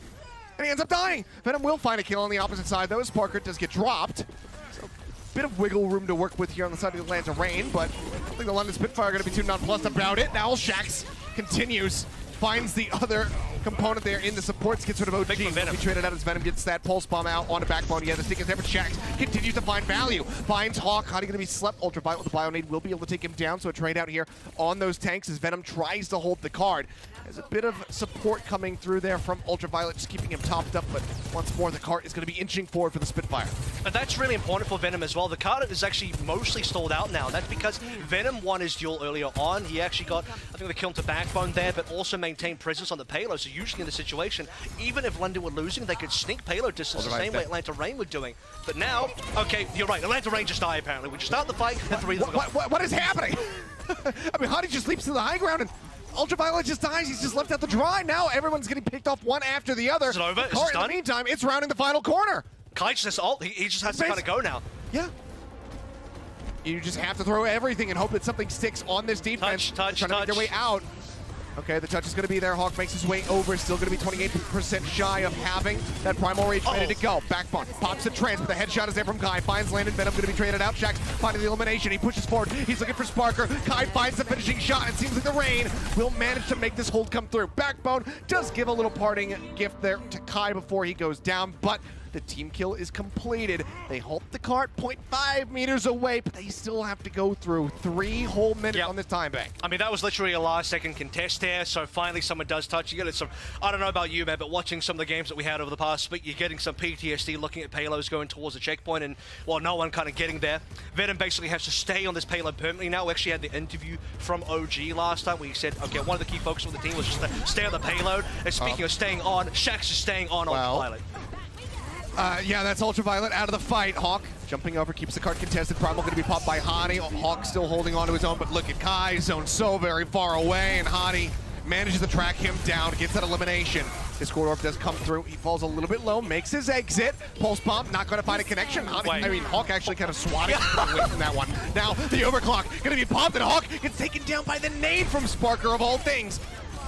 And he ends up dying. Venom will find a kill on the opposite side, though, as Parker does get dropped. So, bit of wiggle room to work with here on the side of the Atlanta Rain, but I don't think the London Spitfire are going to be too nonplussed about it. Now Shax continues, finds the other component there in the supports, gets rid of OG. He traded out as Venom, gets that pulse bomb out on the backbone. Yeah, the stick is there, but Shax continues to find value. Finds Hawk. Hottie going to be slept. Ultraviolet with the Bionade will be able to take him down, so a trade out here on those tanks as Venom tries to hold the card. There's a bit of support coming through there from Ultraviolet, just keeping him topped up, but once more the cart is going to be inching forward for the Spitfire. And that's really important for Venom as well. The card is actually mostly stalled out now. That's because Venom won his duel earlier on. He actually got, I think, the kill to backbone there, but also maintained presence on the payload. So usually in the situation, even if London were losing, they could sneak payload distance the same way Atlanta Rain were doing. But now, okay, you're right. Atlanta Rain just died apparently. We just start the fight and three of them what is happening? I mean, Hottie just leaps to the high ground and Ultraviolet just dies. He's just left out the dry. Now everyone's getting picked off one after the other. Is it over? Is it In done? the meantime, it's rounding the final corner. Kai just ult. He just has to kind of go now. Yeah. You just have to throw everything and hope that something sticks on this defense. Touch. Trying to make their way out. Okay, the touch is going to be there. Hawk makes his way over. Still going to be 28% shy of having that Primal Rage ready to go. Backbone pops the trance, but the headshot is there from Kai. Finds Landon. Venom going to be traded out. Shax finding the elimination. He pushes forward. He's looking for Sparker. Kai finds the finishing shot. It seems like the Rain will manage to make this hold come through. Backbone does give a little parting gift there to Kai before he goes down, but the team kill is completed. They halt the cart 0.5 meters away, but they still have to go through 3 whole minutes on this time bank. I mean, that was literally a last-second contest there, so finally someone does touch. You get some, I don't know about you, man, but watching some of the games that we had over the past week, you're getting some PTSD looking at payloads going towards the checkpoint, and, well, no one kind of getting there. Venom basically has to stay on this payload permanently now. We actually had the interview from OG last time where he said, okay, one of the key focus of the team was just to stay on the payload. And speaking of staying on, Shax is staying on Ultraviolet. Yeah, that's Ultraviolet out of the fight. Hawk jumping over, keeps the cart contested. Primal going to be popped by Hottie. Hawk still holding on to his own, but look at Kai, zone so very far away, and Hottie manages to track him down, gets that elimination. His corridor does come through. He falls a little bit low, makes his exit. Pulse bomb, not going to find a connection. Hawk actually kind of swatted away from that one. Now, the overclock going to be popped, and Hawk gets taken down by the nade from Sparker of all things.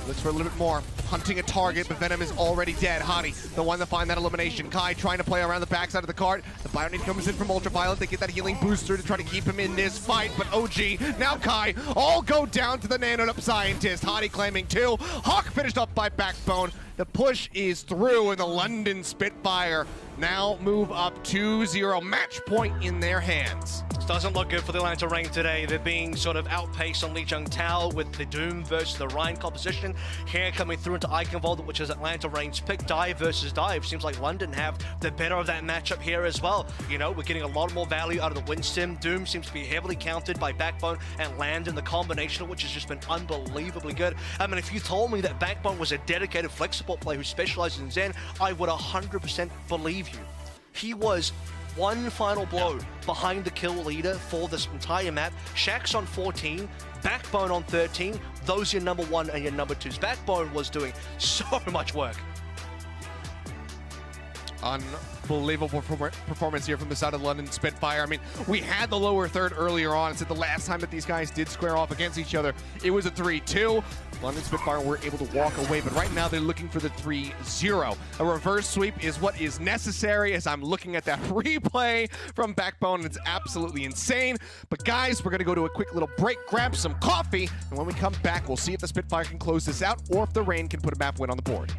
Looks for a little bit more. Hunting a target, but Venom is already dead. Hottie, the one to find that elimination. Kai trying to play around the backside of the cart. The Bionade comes in from Ultraviolet. They get that healing booster to try to keep him in this fight, but OG, now Kai, all go down to the Nano-Up Scientist. Hottie claiming 2. Hawk finished up by Backbone. The push is through, and the London Spitfire now move up 2-0. Match point in their hands. This doesn't look good for the Atlanta Rain today. They're being sort of outpaced on Lijiang Tao with the Doom versus the Ryan composition. Here coming through into Eichenwald, which is Atlanta Rain's pick. Dive versus Dive. Seems like London have the better of that matchup here as well. You know, we're getting a lot more value out of the Winston. Doom seems to be heavily countered by Backbone and Landon, the combination of which has just been unbelievably good. I mean, if you told me that Backbone was a dedicated flex support player who specializes in Zen, I would 100% believe you. He was one final blow behind the kill leader for this entire map. Shax on 14, Backbone on 13. Those are your number 1 and your number 2s. Backbone was doing so much work. Unbelievable performance here from the side of the London Spitfire. I mean, we had the lower third earlier on. It's the last time that these guys did square off against each other, it was a 3-2. London Spitfire were able to walk away, but right now they're looking for the 3-0. A reverse sweep is what is necessary, as I'm looking at that replay from Backbone, and it's absolutely insane. But guys, we're going to go to a quick little break, grab some coffee, and when we come back, we'll see if the Spitfire can close this out or if the Rain can put a map win on the board.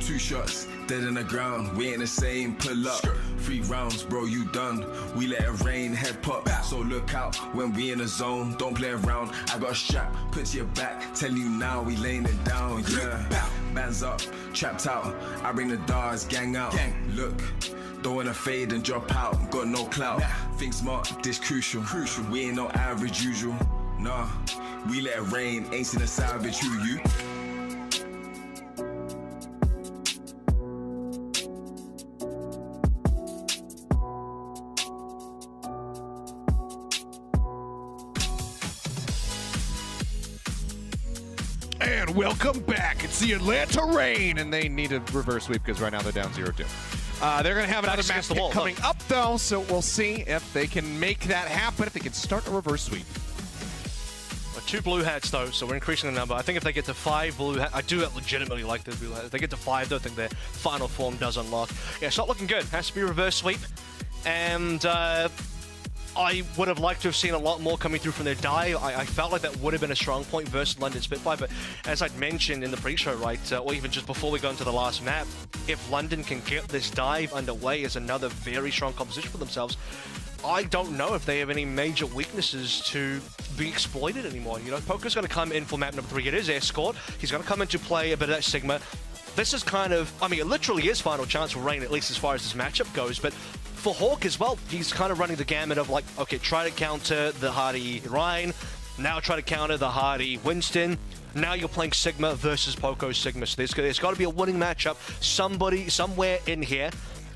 2 shots, dead in the ground, we ain't the same, pull up. 3 rounds, bro, you done. We let it rain, head pop. So look out when we in the zone, don't play around. I got a strap, put to your back, telling you now, we laying it down, yeah. Bands up, trapped out, I bring the dogs, gang out. Look, don't wanna fade and drop out, got no clout. Think smart, this crucial. We ain't no average usual, nah. We let it rain, ain't seen a savage, who you? And welcome back. It's the Atlanta Reign, and they need a reverse sweep because right now they're down 0-2. They're going to have another match coming up, though, so we'll see if they can make that happen, if they can start a reverse sweep. 2 blue hats, though, so we're increasing the number. I think if they get to 5 blue hats, I do legitimately like the blue hats. If they get to 5, though, I think their final form does unlock. Yeah, it's not looking good. Has to be a reverse sweep. And I would have liked to have seen a lot more coming through from their dive. I felt like that would have been a strong point versus London Spitfire, but as I'd mentioned in the pre-show, right, or even just before we go into the last map, if London can get this dive underway as another very strong composition for themselves, I don't know if they have any major weaknesses to be exploited anymore. You know, Poker's going to come in for map number 3. It is Escort. He's going to come in to play a bit of that Sigma. This is kind of, I mean, it literally is final chance for Reign, at least as far as this matchup goes, but for Hawk as well, he's kind of running the gamut of like, okay, try to counter the hardy Ryan, now try to counter the hardy Winston. Now you're playing Sigma versus Poco Sigma, so there's got to be a winning matchup. Somebody, somewhere in here.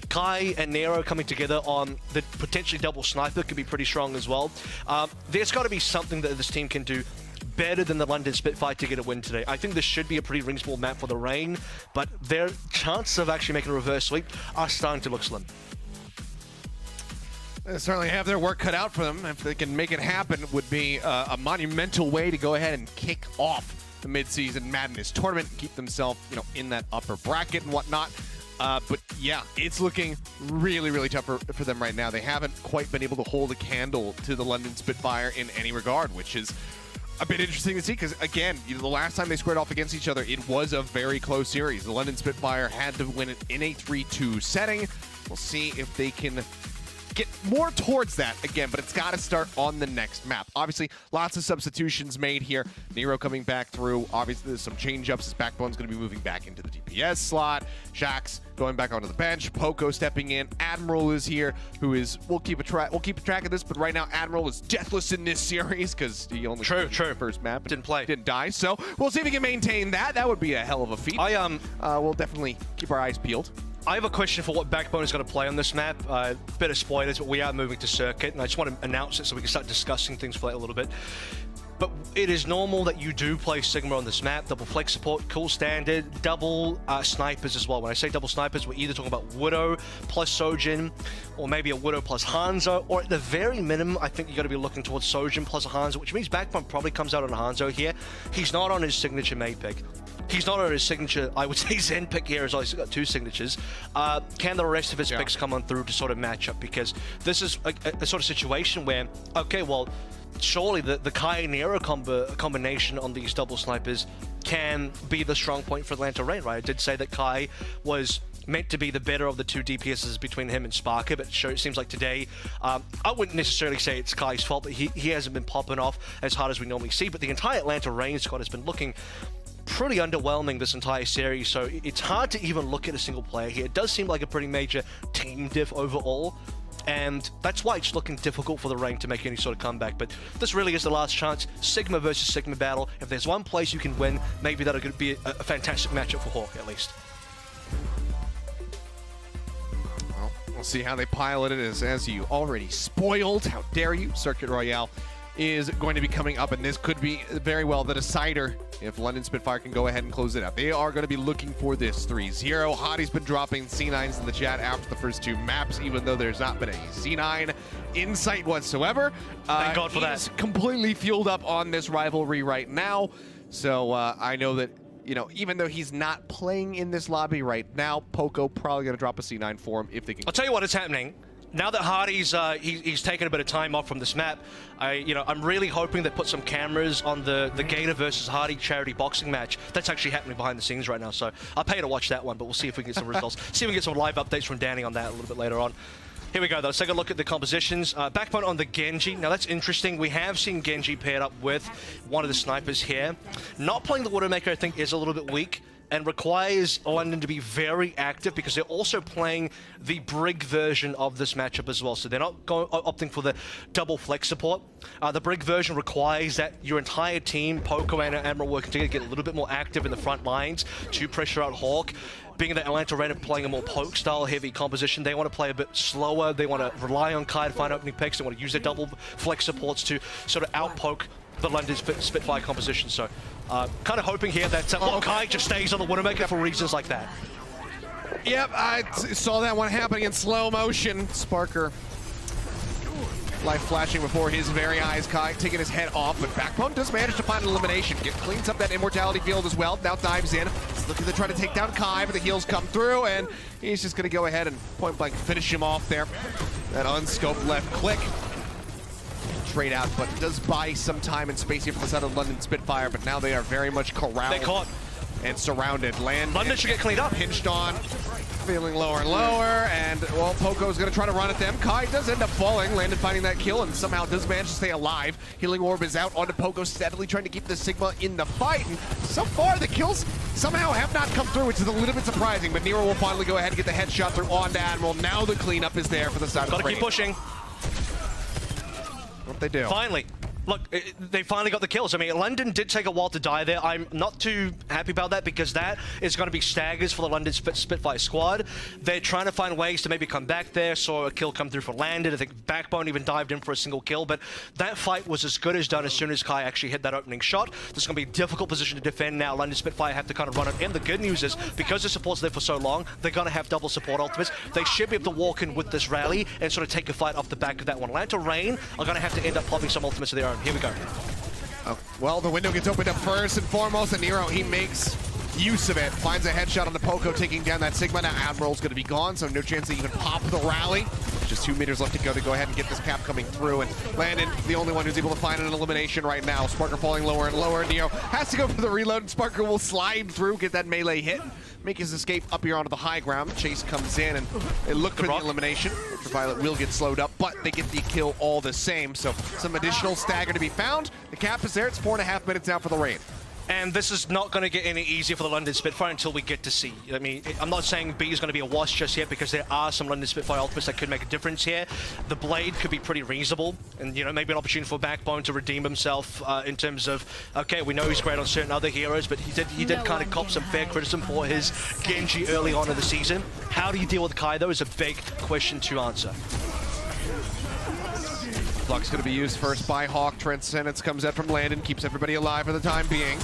Kai and Nero coming together on the potentially double sniper could be pretty strong as well. There's got to be something that this team can do better than the London Spitfire to get a win today. I think this should be a pretty ringsball map for the Reign, but their chances of actually making a reverse sweep are starting to look slim. They certainly have their work cut out for them. If they can make it happen, it would be a monumental way to go ahead and kick off the Midseason Madness Tournament and keep themselves, you know, in that upper bracket and whatnot. But yeah, it's looking really, really tough for them right now. They haven't quite been able to hold a candle to the London Spitfire in any regard, which is a bit interesting to see because, again, you know, the last time they squared off against each other, it was a very close series. The London Spitfire had to win it in a 3-2 setting. We'll see if they can get more towards that again, but it's got to start on the next map. Obviously, lots of substitutions made here. Nero coming back through. Obviously, there's some change-ups. His Backbone's going to be moving back into the DPS slot. Shax going back onto the bench. Poco stepping in. Admiral is here, who is, we'll keep a track of this, but right now Admiral is deathless in this series because he only played the first map. Didn't die. So we'll see if he can maintain that. That would be a hell of a feat. We'll definitely keep our eyes peeled. I have a question for what Backbone is going to play on this map. Bit of spoilers, but we are moving to Circuit, and I just want to announce it so we can start discussing things for that a little bit. But it is normal that you do play Sigma on this map. Double flex support, cool standard, double snipers as well. When I say double snipers, we're either talking about Widow plus Sojin, or maybe a Widow plus Hanzo, or at the very minimum, I think you got to be looking towards Sojin plus a Hanzo, which means Backbone probably comes out on a Hanzo here. He's not on his signature mate pick. He's not on his signature, I would say, Zen pick here as well. He's got 2 signatures. Can the rest of his picks come on through to sort of match up? Because this is a sort of situation where, okay, well, surely the Kai and Nero combination on these double snipers can be the strong point for Atlanta Reign, right? I did say that Kai was meant to be the better of the 2 DPSs between him and Sparker, but it seems like today, I wouldn't necessarily say it's Kai's fault, but he hasn't been popping off as hard as we normally see. But the entire Atlanta Reign squad has been looking pretty underwhelming this entire series, so it's hard to even look at a single player here. It does seem like a pretty major team diff overall, and that's why it's looking difficult for the Reign to make any sort of comeback. But this really is the last chance. Sigma versus Sigma battle. If there's one place you can win, maybe that'll be a fantastic matchup for Hawk, at least. Well, we'll see how they pilot it as you already spoiled. How dare you? Circuit Royale is going to be coming up, and this could be very well the decider if London Spitfire can go ahead and close it out. They are going to be looking for this 3-0. Hottie's been dropping C9s in the chat after the first 2 maps, even though there's not been a C9 in sight whatsoever. Thank God for that. He's completely fueled up on this rivalry right now, so I know that, you know, even though he's not playing in this lobby right now, Poco probably going to drop a C9 for him if they can. I'll tell you what is happening. now that Hardy's he's taken a bit of time off from this map, I'm really hoping they put some cameras on the Gator versus Hardy charity boxing match. That's actually happening behind the scenes right now, so I'll pay to watch that one, but we'll see if we can get some results. See if we can get some live updates from Danny on that a little bit later on. Here we go, though. Let's take a look at the compositions. Backbone on the Genji. Now, that's interesting. We have seen Genji paired up with one of the snipers here. Not playing the Widowmaker, I think, is a little bit weak and requires London to be very active because they're also playing the Brig version of this matchup as well. So they're not opting for the double flex support. The Brig version requires that your entire team, Poco and Admiral, working together, get a little bit more active in the front lines to pressure out Hawk. Being that Atlanta Reign are playing a more poke-style heavy composition, they want to play a bit slower. They want to rely on Kai to find opening picks. They want to use their double flex supports to sort of out-poke the London Spitfire composition. So kind of hoping here that Kai just stays on the Widowmaker for reasons like that. Yep, I saw that one happening in slow motion. Sparker, life flashing before his very eyes. Kai taking his head off, but Backbone does manage to find an elimination. Cleans up that immortality field as well. Now dives in. He's looking to try to take down Kai, but the heals come through, and he's just going to go ahead and point blank finish him off there. That unscoped left click. Trade out, but does buy some time and space here for the side of London Spitfire, but now they are very much corralled. They caught and surrounded. London should get cleaned up. Pinched on, feeling lower and lower, and well, Poco's gonna try to run at them. Kai does end up falling, Landon finding that kill, and somehow does manage to stay alive. Healing Orb is out onto Poco, steadily trying to keep the Sigma in the fight, and so far the kills somehow have not come through, which is a little bit surprising, but Nero will finally go ahead and get the headshot through onto Admiral. Now the cleanup is there for the side of the Gotta keep pushing. What they do. Finally. Look, they finally got the kills. I mean, London did take a while to die there. I'm not too happy about that because that is going to be staggers for the London Spitfire squad. They're trying to find ways to maybe come back there. Saw a kill come through for Landon. I think Backbone even dived in for a single kill, but that fight was as good as done as soon as Kai actually hit that opening shot. This is going to be a difficult position to defend now. London Spitfire have to kind of run it. And the good news is, because the support's there for so long, they're going to have double support ultimates. They should be able to walk in with this rally and sort of take a fight off the back of that one. Atlanta Reign are going to have to end up popping some ultimates of their own. Here we go. Well, the window gets opened up first and foremost, and Nero, he makes use of it. Finds a headshot on the Poco, taking down that Sigma. Now Admiral's going to be gone, so no chance to even pop the rally. Just 2 meters left to go ahead and get this cap coming through. And Landon, the only one who's able to find an elimination right now. Sparker falling lower and lower. Nero has to go for the reload, and Sparker will slide through, get that melee hit, make his escape up here onto the high ground. Chase comes in, and they look for the elimination. Ultraviolet will get slowed up, but they get the kill all the same. So some additional stagger to be found. The cap is there. It's 4.5 minutes now for the Reign. And this is not going to get any easier for the London Spitfire until we get to C. I mean, I'm not saying B is going to be a wash just yet because there are some London Spitfire ultimates that could make a difference here. The Blade could be pretty reasonable and, maybe an opportunity for Backbone to redeem himself in terms of, okay, we know he's great on certain other heroes, but he did kind of cop some fair criticism for his Genji early on in the season. How do you deal with Kai, though, is a big question to answer. Flux going to be used first by Hawk. Transcendence comes out from Landon, keeps everybody alive for the time being.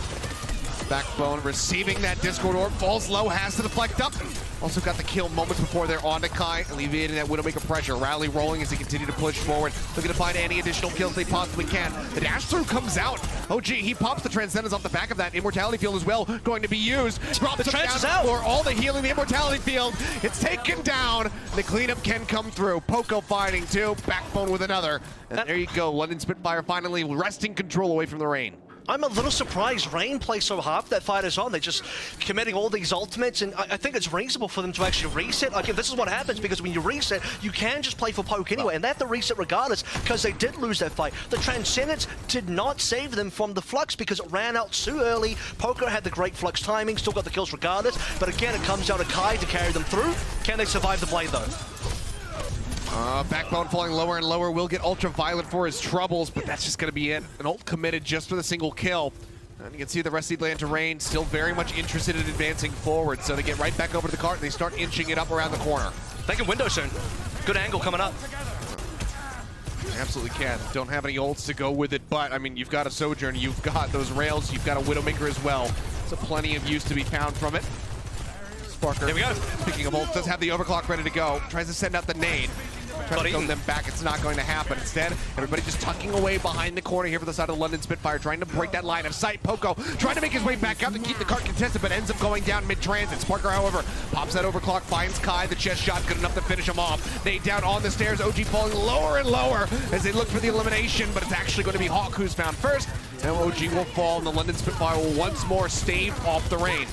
Backbone receiving that Discord Orb, falls low, has to deflect up. Also got the kill moments before they're on to Kai, alleviating that Widowmaker pressure. Rally rolling as they continue to push forward, looking to find any additional kills they possibly can. The dash through comes out. Oh gee, he pops the Transcendence off the back of that immortality field as well, going to be used. Drops the down is out. For all the healing, the immortality field. It's taken down. The cleanup can come through. Poco fighting too, Backbone with another. And there you go, London Spitfire finally wresting control away from the Reign. I'm a little surprised Reign plays so hard that fight is on. They're just committing all these ultimates, and I think it's reasonable for them to actually reset. Like, this is what happens, because when you reset, you can just play for poke anyway, and they have to reset regardless, because they did lose that fight. The Transcendence did not save them from the Flux, because it ran out too early. Poker had the great Flux timing, still got the kills regardless, but again, it comes down to Kai to carry them through. Can they survive the Blade, though? Backbone falling lower and lower, will get Ultraviolet for his troubles, but that's just going to be it. An ult committed just for the single kill. And you can see the rest of the Atlanta Reign still very much interested in advancing forward, so they get right back over to the cart and they start inching it up around the corner. They can window soon. Good angle coming up. They absolutely can. Don't have any ults to go with it, but, I mean, you've got a Sojourn, you've got those rails, you've got a Widowmaker as well. So plenty of use to be found from it. Sparker, here we go. Picking up ult, does have the overclock ready to go. Tries to send out the nade. Trying to throw them back, it's not going to happen. Instead, everybody just tucking away behind the corner here for the side of the London Spitfire, trying to break that line of sight. Poco trying to make his way back out to keep the cart contested, but ends up going down mid-transit. Sparker, however, pops that overclock, finds Kai. The chest shot good enough to finish him off. Nate down on the stairs, OG falling lower and lower as they look for the elimination, but it's actually going to be Hawk who's found first. Now OG will fall, and the London Spitfire will once more stave off the rain.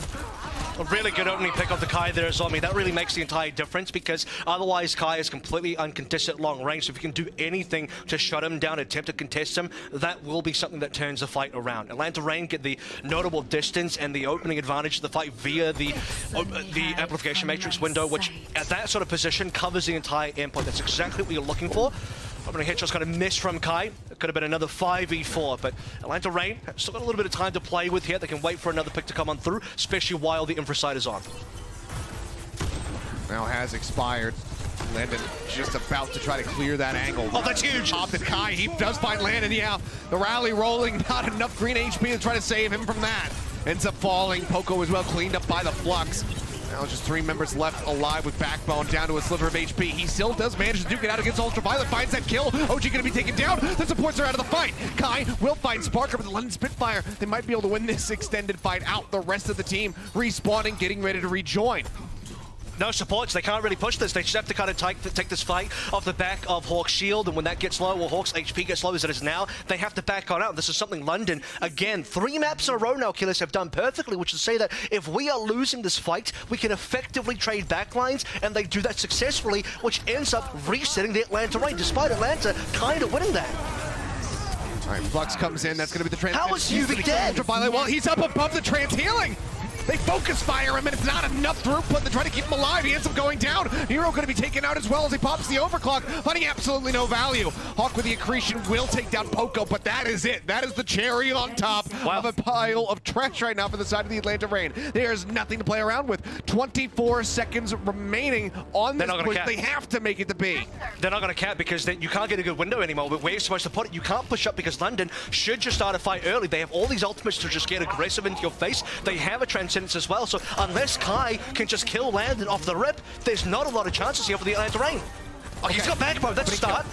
A really good opening pick of the Kai there as well. I mean, that really makes the entire difference because otherwise Kai is completely uncontested at long range. So if you can do anything to shut him down, attempt to contest him, that will be something that turns the fight around. Atlanta Reign get the notable distance and the opening advantage of the fight via the amplification matrix window, which at that sort of position covers the entire endpoint. That's exactly what you're looking for. Opening headshot's kind of missed from Kai. It could have been another 5v4, but Atlanta Reign still got a little bit of time to play with here. They can wait for another pick to come on through, especially while the infra side is on. Now has expired. Landon just about to try to clear that angle. Oh, that's huge! Off the Kai, he does find Landon, yeah. The rally rolling, not enough green HP to try to save him from that. Ends up falling. Poco as well, cleaned up by the Flux. Now just 3 members left alive with Backbone down to a sliver of HP. He still does manage to duke it out against Ultraviolet, finds that kill. OG gonna be taken down. The supports are out of the fight. Kai will find Sparker, but the London Spitfire, they might be able to win this extended fight out. The rest of the team respawning, getting ready to rejoin. No supports, they can't really push this. They just have to kind of take this fight off the back of Hawk's shield, and when that gets low, or Hawk's HP gets low as it is now, they have to back on out. This is something London, again, 3 maps in a row now, Killers have done perfectly, which is to say that if we are losing this fight, we can effectively trade backlines, and they do that successfully, which ends up resetting the Atlanta Reign, despite Atlanta kind of winning that. All right, Flux comes in, that's gonna be the trans. How is UV dead? Ultraviolet, well, he's up above the trans healing. They focus fire him, and it's not enough throughput to try to keep him alive. He ends up going down. Hero going to be taken out as well as he pops the overclock, finding absolutely no value. Hawk with the accretion will take down Poco, but that is it. That is the cherry on top of a pile of trash right now for the side of the Atlanta Reign. There's nothing to play around with. 24 seconds remaining on this push. They have to make it to B. They're not going to cap because you can't get a good window anymore. But where you're supposed to put it, you can't push up because London should just start a fight early. They have all these ultimates to just get aggressive into your face. They have a transcendence as well, so unless Kai can just kill Landon off the rip, there's not a lot of chances here for the Atlanta Reign. Oh, okay. He's got Backbone, that's a start.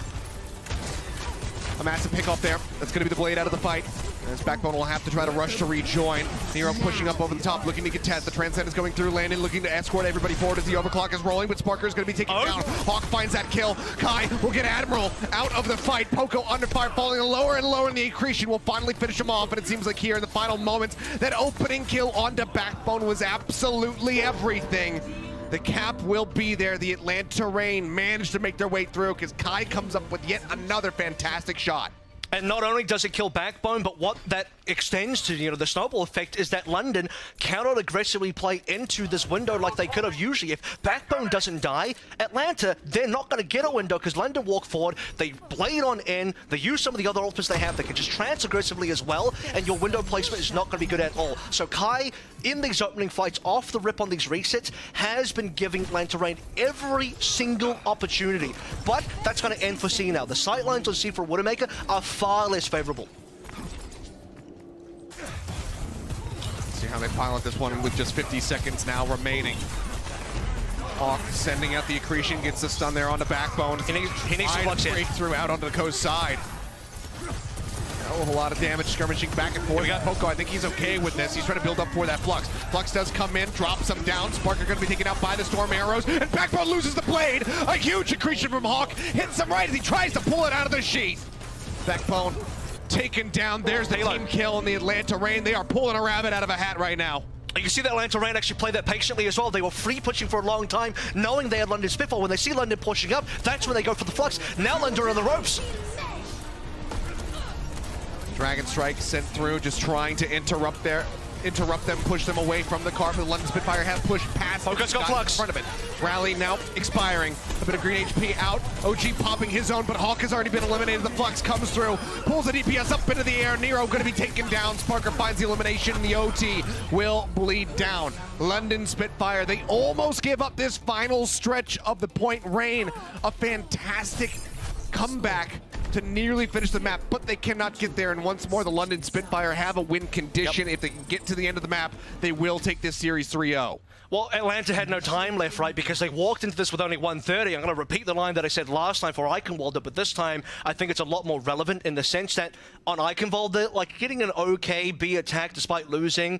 A massive pick off there. That's going to be the blade out of the fight. As Backbone will have to try to rush to rejoin. Nero pushing up over the top, looking to contest. The Transcend is going through. Landon looking to escort everybody forward as the overclock is rolling, but Sparker is going to be taken down. Hawk finds that kill. Kai will get Admiral out of the fight. Poco under fire, falling lower and lower, and the accretion will finally finish him off. And it seems like here in the final moments, that opening kill onto Backbone was absolutely everything. The cap will be there. The Atlanta Reign managed to make their way through because Kai comes up with yet another fantastic shot. And not only does it kill Backbone, but what that extends to, the snowball effect is that London cannot aggressively play into this window like they could have usually. If Backbone doesn't die, Atlanta, they're not going to get a window because London walk forward, they blade on in, they use some of the other ultimates they have, they can just trance aggressively as well, and your window placement is not going to be good at all. So Kai, in these opening fights, off the rip on these resets, has been giving Atlanta Reign every single opportunity. But that's going to end for C now. The sightlines on C for Widowmaker are far less favorable. See how they pilot this one with just 50 seconds now remaining. Hawk sending out the accretion, gets the stun there on the Backbone. He needs to Flux in. Breakthrough out onto the coast side. Oh, a lot of damage skirmishing back and forth. We got Poco. I think he's okay with this. He's trying to build up for that Flux. Flux does come in, drops him down. Sparker going to be taken out by the Storm Arrows, and Backbone loses the blade. A huge accretion from Hawk. Hits him right as he tries to pull it out of the sheet. Backbone taken down. There's the team kill in the Atlanta Reign. They are pulling a rabbit out of a hat right now. You can see that Atlanta Reign actually played that patiently as well. They were free pushing for a long time, knowing they had London Spitfire. When they see London pushing up, that's when they go for the Flux. Now London are on the ropes. Dragon Strike sent through, just trying to interrupt them, push them away from the car. But the London Spitfire have pushed past. Poco's got Flux in front of it. Rally now expiring. A bit of green HP out. OG popping his own, but Hawk has already been eliminated. The Flux comes through, pulls the DPS up into the air. Nero going to be taken down. Sparker finds the elimination, and the OT will bleed down. London Spitfire, they almost give up this final stretch of the point reign. A fantastic comeback to nearly finish the map, but they cannot get there. And once more, the London Spitfire have a win condition. If they can get to the end of the map, they will take this series 3-0. Well, Atlanta had no time left, right? Because they walked into this with only 130. I'm going to repeat the line that I said last time for Eichenwalder, but this time I think it's a lot more relevant in the sense that on Eichenwalder, like getting an okay B attack despite losing,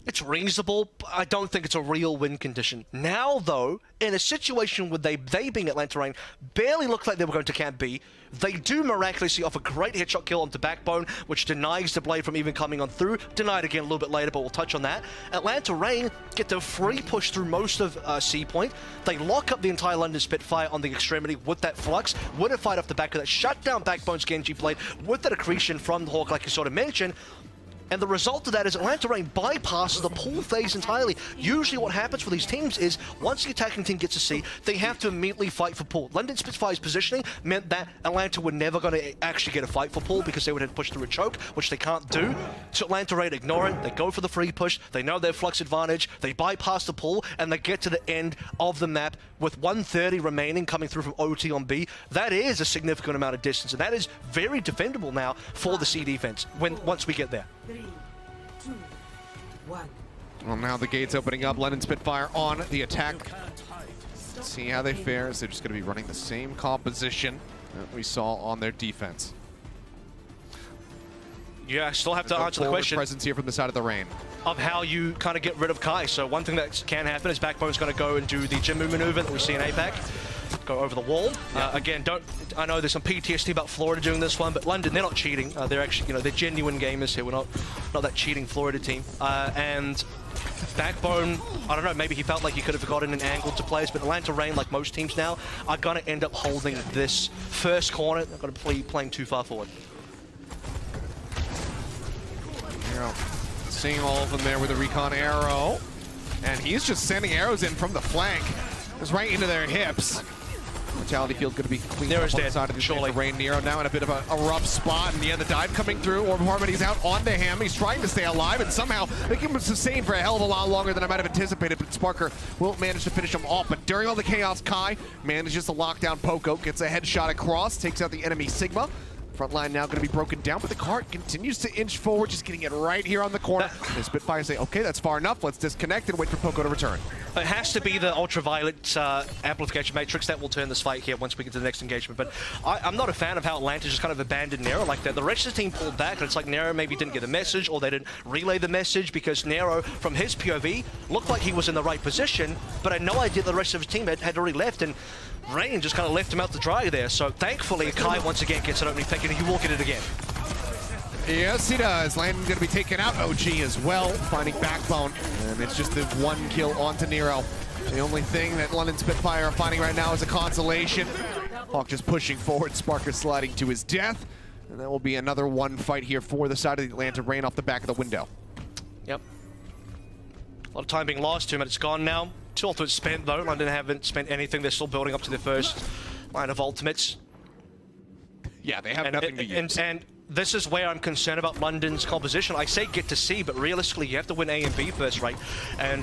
it's reasonable, but I don't think it's a real win condition. Now, though, in a situation where they being Atlanta Reign, barely looked like they were going to camp B, they do miraculously off a great headshot kill onto Backbone, which denies the Blade from even coming on through. Denied again a little bit later, but we'll touch on that. Atlanta Reign get the free push through most of C point. They lock up the entire London Spitfire on the extremity with that Flux, win a fight off the back of that, shut down Backbone's Genji Blade with that accretion from the Hawk, like you sort of mentioned. And the result of that is Atlanta Reign bypasses the pull phase entirely. Usually what happens for these teams is once the attacking team gets a C, they have to immediately fight for pull. London Spitfire's positioning meant that Atlanta were never going to actually get a fight for pull because they would have pushed through a choke, which they can't do. So Atlanta Reign ignore it. They go for the free push. They know their Flux advantage. They bypass the pull, and they get to the end of the map with 130 remaining coming through from OT on B. That is a significant amount of distance, and that is very defendable now for the C defense once we get there. 3, 2, 1. Well, now the gate's opening up. London Spitfire on the attack. Let's see how they fare. They're just going to be running the same composition that we saw on their defense. Yeah, I still have to answer the question presence here from the side of the Reign of how you kind of get rid of Kai. So one thing that can happen is Backbone's going to go and do the Jimmu maneuver that we see in APAC. Go over the wall. Again, I know there's some PTSD about Florida doing this one, but London, they're not cheating. They're actually, they're genuine gamers here. We're not that cheating Florida team. And Backbone, I don't know, maybe he felt like he could have gotten an angle to players, but Atlanta Reign, like most teams now, are going to end up holding this first corner. They're going to be playing too far forward. Seeing all of them there with a recon arrow, and he's just sending arrows in from the flank, just right into their hips. Mortality Field going to be cleaned up on the side of the Reign. Nero now in a bit of a rough spot, and yeah, the dive coming through. Orb Harmony's out onto him. He's trying to stay alive, and somehow they keep him sustained for a hell of a lot longer than I might have anticipated, but Sparker will manage to finish him off. But during all the chaos, Kai manages to lock down Poco, gets a headshot across, takes out the enemy Sigma. Front line now going to be broken down, but the cart continues to inch forward, just getting it right here on the corner. The Spitfire say, okay, that's far enough. Let's disconnect and wait for Poco to return. It has to be the ultraviolet amplification matrix that will turn this fight here once we get to the next engagement. But I'm not a fan of how Atlanta just kind of abandoned Nero like that. The rest of the team pulled back, and it's like Nero maybe didn't get a message, or they didn't relay the message, because Nero, from his POV, looked like he was in the right position, but I had no idea the rest of his team had already left, and Reign just kind of left him out to dry there. So thankfully, Kai once again gets an opening pick, and he will get it again. Yes, he does. Landon going to be taken out. OG as well, finding Backbone. And it's just the one kill onto Nero. The only thing that London Spitfire are finding right now is a consolation. Hawk just pushing forward, Sparker sliding to his death. And that will be another one fight here for the side of the Atlanta Reign off the back of the window. Yep. A lot of time being lost, 2 minutes gone now. 2 ultimates spent though. London haven't spent anything. They're still building up to their first line of ultimates. Yeah, they have nothing to use. And this is where I'm concerned about London's composition. I say get to C, but realistically, you have to win A and B first, right? And,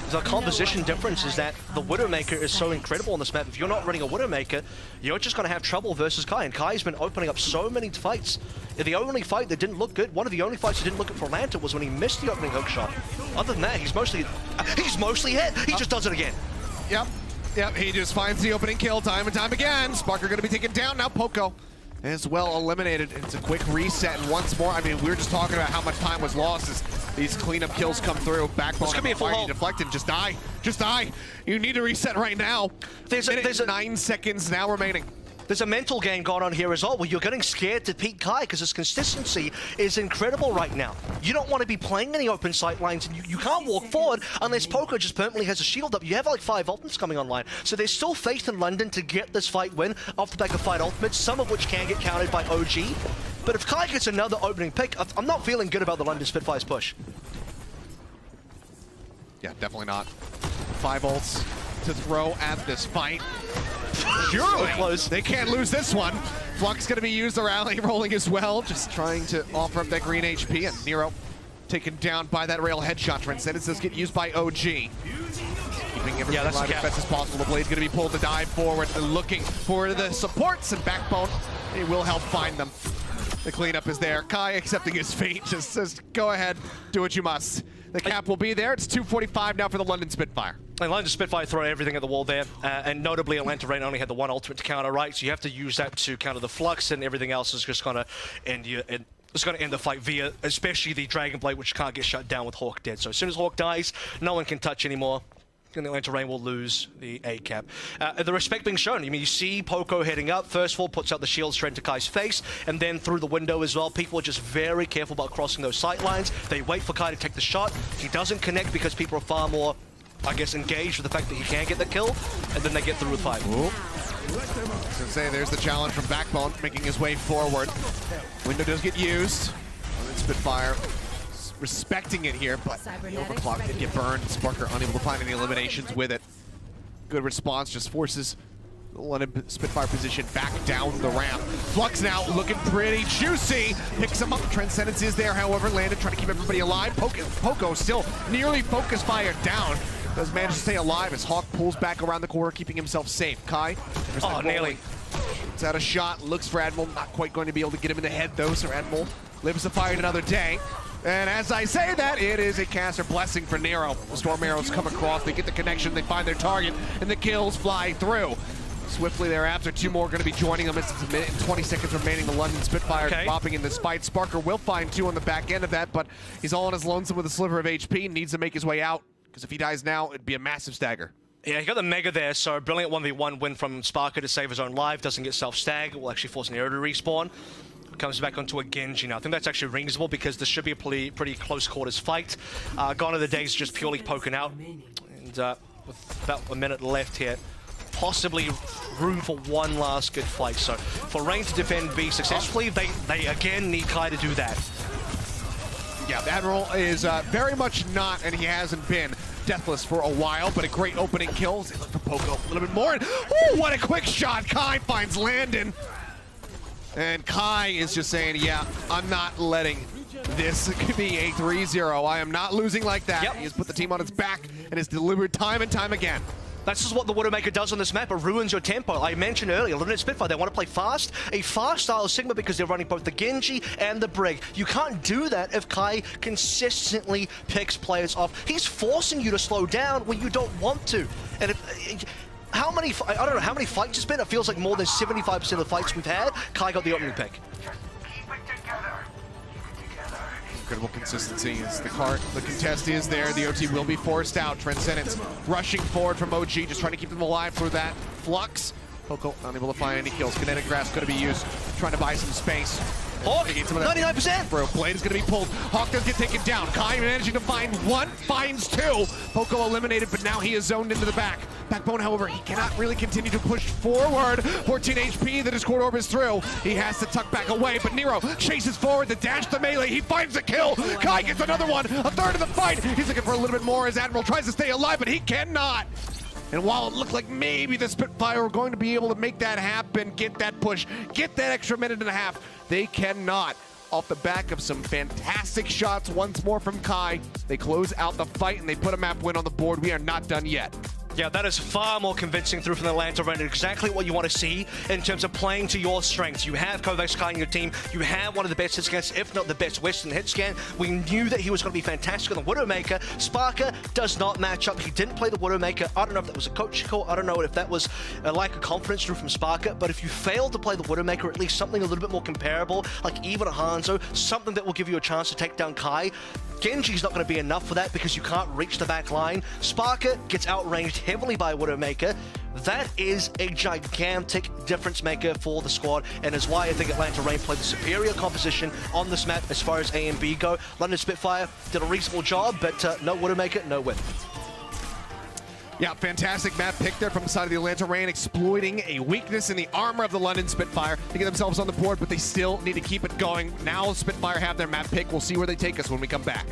the composition difference is that the Widowmaker is so incredible on this map. If you're not running a Widowmaker, you're just going to have trouble versus Kai. And Kai's been opening up so many fights. The only fight that didn't look good, one of the only fights that didn't look good for Atlanta was when he missed the opening hook shot. Other than that, he's mostly hit. He just does it again. Yep, he just finds the opening kill time and time again. Sparker going to be taken down. Now Poco as well eliminated. It's a quick reset, and once more, I mean, we were just talking about how much time was lost as these cleanup kills come through. Backbone gonna be a full ult. Deflected. Just die. Just die. You need to reset right now. There's 9 seconds now remaining. There's a mental game going on here as well, where you're getting scared to peek Kai because his consistency is incredible right now. You don't want to be playing any open sight lines, and you can't walk forward unless Poco just permanently has a shield up. You have like 5 ultimates coming online. So there's still faith in London to get this fight win off the back of 5 ultimates, some of which can get countered by OG. But if Kai gets another opening pick, I'm not feeling good about the London Spitfire's push. Yeah, definitely not. 5 ults to throw at this fight. Surely close. They can't lose this one. Flux going to be used, the rally rolling as well, just trying to offer up that green HP, and Nero taken down by that rail headshot. Instead, it does get used by OG. He keeping everything alive as best as possible. The Blade's going to be pulled to dive forward. They're looking for the supports and backbone. He will help find them. The cleanup is there. Kai accepting his fate, just says, go ahead, do what you must. The cap will be there. It's 2:45 now for the London Spitfire. And London Spitfire throw everything at the wall there, and notably Atlanta Reign only had the one ultimate to counter, right? So you have to use that to counter the flux, and everything else is just gonna end you. It's going to end the fight via, especially the Dragon Blade, which can't get shut down with Hawk dead. So as soon as Hawk dies, no one can touch anymore. And the Atlanta Reign will lose the A cap. The respect being shown. I mean, you see Poco heading up. First of all, puts out the shield straight to Kai's face, and then through the window as well. People are just very careful about crossing those sight lines. They wait for Kai to take the shot. He doesn't connect because people are far more, I guess, engaged with the fact that he can get the kill, and then they get through with 5. I was gonna say, there's the challenge from Backbone, making his way forward. Window does get used. Spitfire respecting it here, but the overclock did get burned. Sparker unable to find any eliminations with it. Good response, just forces the London Spitfire position back down the ramp. Flux now looking pretty juicy. Picks him up. Transcendence is there, however, landed, trying to keep everybody alive. Poco still nearly focus fired down. Does manage to stay alive as Hawk pulls back around the corner, keeping himself safe. Kai, nearly. It's out a shot, looks for Admiral, not quite going to be able to get him in the head though, so Admiral lives to fight another day. And as I say that, it is a caster blessing for Nero. The Storm Arrows come across, they get the connection, they find their target, and the kills fly through. Swiftly thereafter, 2 more going to be joining them. It's a minute and 20 seconds remaining. The London Spitfire dropping in this fight. Sparker will find 2 on the back end of that, but he's all on his lonesome with a sliver of HP and needs to make his way out, because if he dies now, it'd be a massive stagger. Yeah, he got the Mega there, so brilliant 1v1 win from Sparker to save his own life. Doesn't get self-stag, will actually force Nero to respawn. Comes back onto a Genji now. I think that's actually reasonable because this should be a pretty close quarters fight. Gone are the days just purely poking out. And with about a minute left here, possibly room for one last good fight. So for Reign to defend B successfully, they again need Kai to do that. Yeah, the Admiral is very much not, and he hasn't been, deathless for a while, but a great opening kills. They look for Poco a little bit more. And, ooh, what a quick shot. Kai finds Landon. And Kai is just saying, yeah, I'm not letting this be a 3-0. I am not losing like that. He has put the team on its back and has delivered time and time again. That's just what the Widowmaker does on this map. It ruins your tempo. I mentioned earlier, Limited Spitfire, they want to play fast. A fast style Sigma because they're running both the Genji and the Brig. You can't do that if Kai consistently picks players off. He's forcing you to slow down when you don't want to. And if... I don't know how many fights it's been. It feels like more than 75% of the fights we've had, Kai got the opening pick. Incredible consistency as the contest is there. The OT will be forced out. Transcendence rushing forward from OG, just trying to keep them alive through that flux. Poco unable to find any kills. Kinetic Grass going to be used, trying to buy some space. Hawk, 99%! Bro, Blade is going to be pulled. Hawk does get taken down. Kai managing to find 1, finds 2. Poco eliminated, but now he is zoned into the back. Backbone, however, he cannot really continue to push forward. 14 HP, the Discord Orb is through. He has to tuck back away, but Nero chases forward, the dash to melee. He finds the kill. Kai gets another one, a third of the fight. He's looking for a little bit more as Admiral tries to stay alive, but he cannot. And while it looked like maybe the Spitfire were going to be able to make that happen, get that push, get that extra minute and a half, they cannot. Off the back of some fantastic shots once more from Kai, they close out the fight and they put a map win on the board. We are not done yet. Yeah, that is far more convincing through from the Atlanta Reign. Exactly what you want to see in terms of playing to your strengths. You have Kovacs Kai in your team. You have one of the best hit scans, if not the best Western hit scan. We knew that he was going to be fantastic on the Widowmaker. Sparker does not match up. He didn't play the Widowmaker. I don't know if that was a coach call. I don't know if that was like a confidence through from Sparker. But if you fail to play the Widowmaker, at least something a little bit more comparable, like even a Hanzo, something that will give you a chance to take down Kai, Genji's not going to be enough for that because you can't reach the back line. Sparker gets outranged heavily by Widowmaker. That is a gigantic difference maker for the squad, and is why I think Atlanta Reign played the superior composition on this map as far as A and B go. London Spitfire did a reasonable job, but no Widowmaker, no win. Yeah, fantastic map pick there from the side of the Atlanta Reign, exploiting a weakness in the armor of the London Spitfire to get themselves on the board, but they still need to keep it going. Now Spitfire have their map pick. We'll see where they take us when we come back.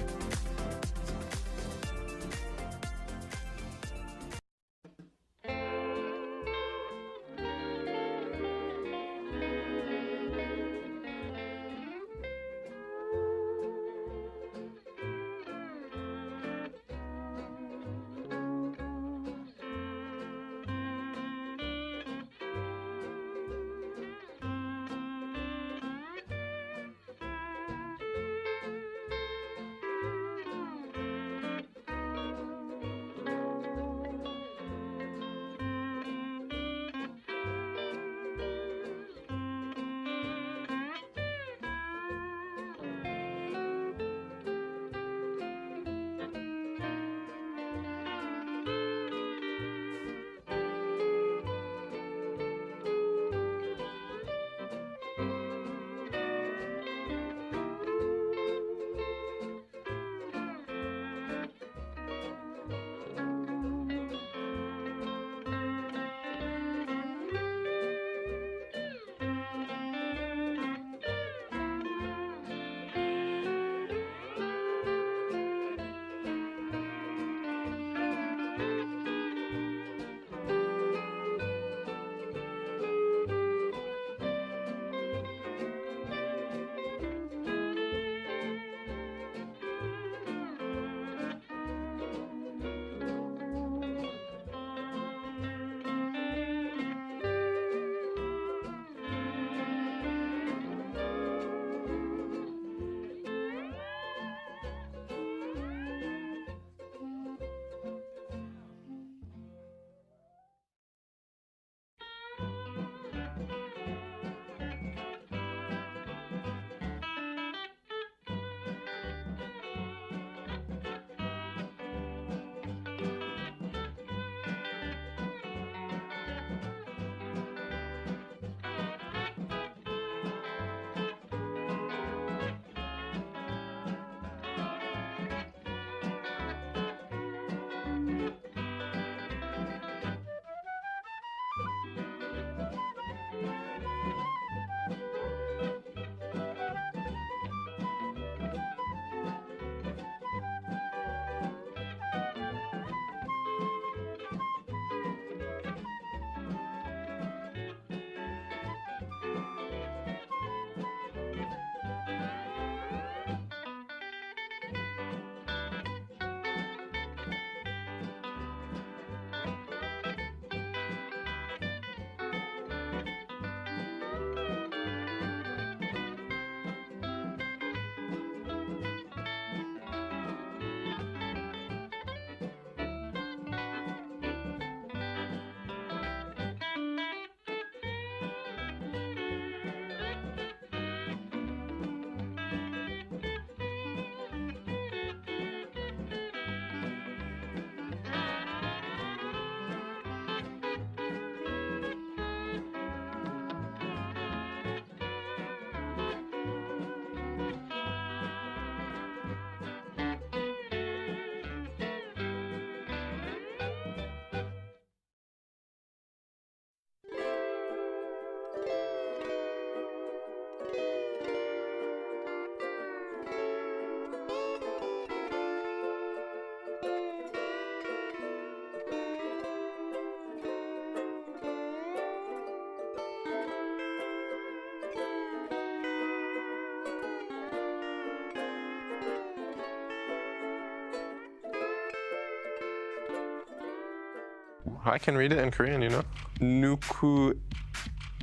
I can read it in Korean, you know. Nuku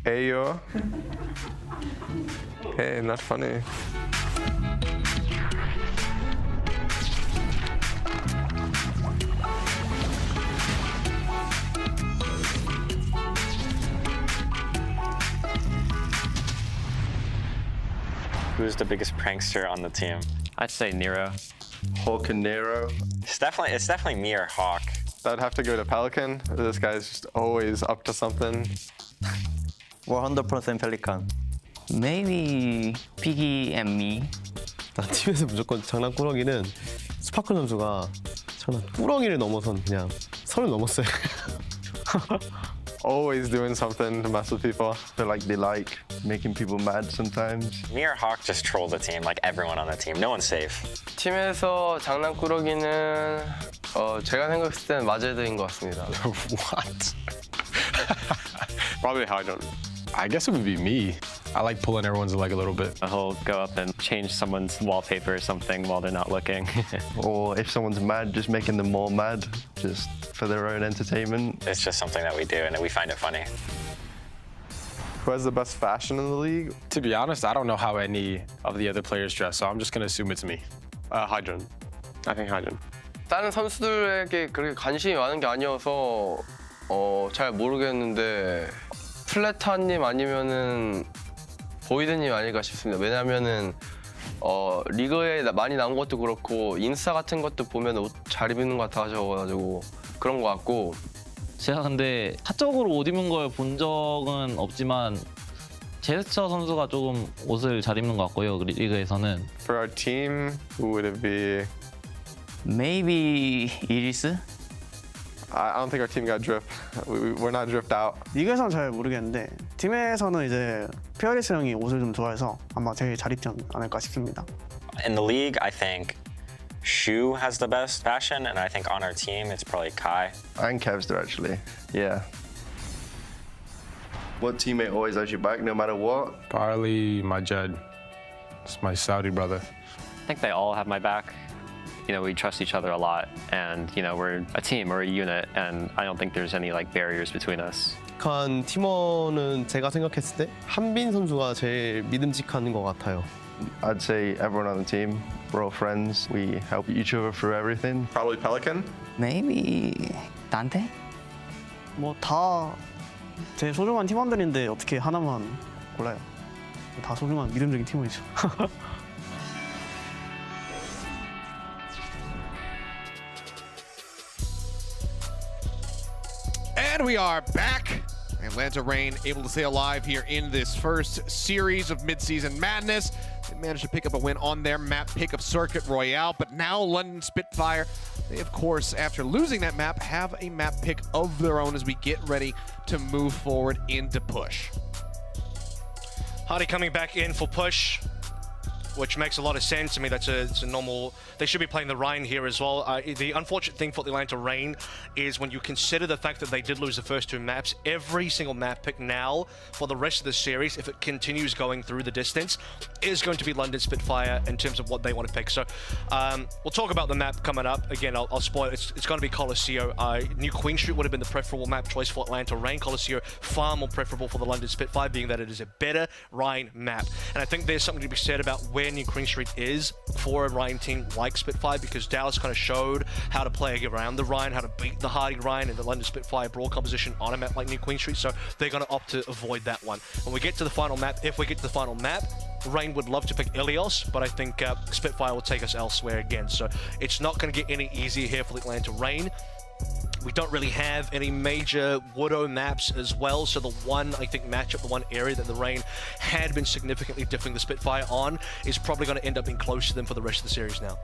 Ayo. Hey, not funny. Who's the biggest prankster on the team? I'd say Nero. Hulk and Nero. It's definitely me or Hawk. I'd have to go to Pelican. This guy's just always up to something. 100% Pelican. Maybe Piggy and me. 나 팀에서 무조건 장난꾸러기는 스파클 선수가 장난꾸러기를 넘어선 그냥 선을 넘었어요. Always doing something to mess with people. They like making people mad sometimes. Me or Hawk just troll the team, like everyone on the team. No one's safe. 팀에서 장난꾸러기는 제가 생각했을 때는 마제드인 것 같습니다. What? Probably Hydron. I guess it would be me. I like pulling everyone's leg a little bit. He'll go up and change someone's wallpaper or something while they're not looking. Or if someone's mad, just making them more mad, just for their own entertainment. It's just something that we do, and we find it funny. Who has the best fashion in the league? To be honest, I don't know how any of the other players dress, so I'm just going to assume it's me. Hydron. I think Hydron. 다른 선수들에게 그렇게 관심이 많은 게 아니어서 잘 모르겠는데 플래타님 아니면은 보이드님 아닐까 싶습니다. 왜냐면은 리그에 많이 나온 것도 그렇고 인스타 같은 것도 보면 옷 잘 입는 것 같아가지고 그런 것 같고. 제가 근데 사적으로 옷 입는 걸 본 적은 없지만 제스처 선수가 조금 옷을 잘 입는 것 같고요. 리그에서는. For our team, who would it be? Maybe 이리스? I don't think our team got dripped. We're not dripped out. 리그에서는 잘 모르겠는데 팀에서는 이제 피어리스 형이 옷을 좀 좋아해서 아마 제일 잘 입지 않을까 싶습니다. In the league, I think Shu has the best fashion, and I think on our team, it's probably Kai. I think Kev's there, actually. Yeah. What teammate always has your back, no matter what? Probably my Jed. It's my Saudi brother. I think they all have my back. You know, we trust each other a lot, and you know, we're a team, we're a unit, and I don't think there's any like barriers between us. 한 팀원은 제가 생각했을 때 한빈 선수가 제일 믿음직한 것 같아요. I'd say everyone on the team. We're all friends. We help each other through everything. Probably Pelican. Maybe 단테? 뭐 다 제 소중한 팀원들인데 어떻게 하나만 골라요? 다 소중한 믿음적인 팀원이죠. And we are back. Atlanta Reign able to stay alive here in this first series of Midseason Madness. They managed to pick up a win on their map pick of Circuit Royale, but now London Spitfire, they of course, after losing that map, have a map pick of their own as we get ready to move forward into push. Hardy coming back in for push, which makes a lot of sense. I mean, it's a normal... They should be playing the Rhine here as well. The unfortunate thing for the Atlanta Reign is when you consider the fact that they did lose the first 2 maps, every single map pick now for the rest of the series, if it continues going through the distance, is going to be London Spitfire in terms of what they want to pick. So we'll talk about the map coming up. Again, I'll spoil it. It's going to be Colosseo. New Queen Street would have been the preferable map choice for Atlanta Reign. Colosseo far more preferable for the London Spitfire, being that it is a better Rhine map. And I think there's something to be said about where New Queen Street is for a Rhine team like Spitfire, because Dallas kind of showed how to play around the Rhine, how to beat the Hardy Rhine and the London Spitfire brawl composition on a map like New Queen Street, so they're going to opt to avoid that one. When we get to the final map, if we get to the final map, Reign would love to pick Ilios, but I think Spitfire will take us elsewhere again, so it's not going to get any easier here for the Atlanta Reign. We don't really have any major Widow maps as well, so the one, I think, matchup, the one area that the Reign had been significantly differing the Spitfire on is probably going to end up being close to them for the rest of the series now.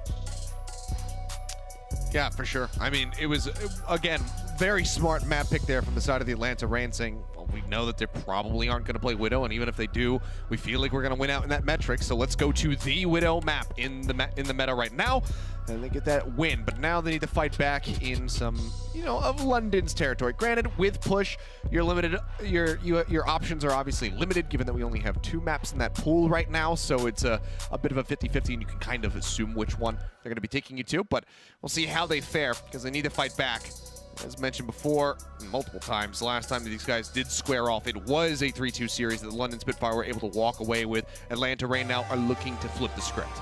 Yeah, for sure. I mean, it was, again, very smart map pick there from the side of the Atlanta Reign, saying, well, we know that they probably aren't going to play Widow, and even if they do, we feel like we're going to win out in that metric, so let's go to the Widow map in the meta right now, and they get that win. But now they need to fight back in some, of London's territory. Granted, with push, you're limited. Your options are obviously limited, given that we only have 2 maps in that pool right now, so it's a bit of a 50-50, and you can kind of assume which one they're going to be taking you to, but we'll see how they fare, because they need to fight back. As mentioned before, multiple times, last time that these guys did square off, it was a 3-2 series that the London Spitfire were able to walk away with. Atlanta Reign now are looking to flip the script.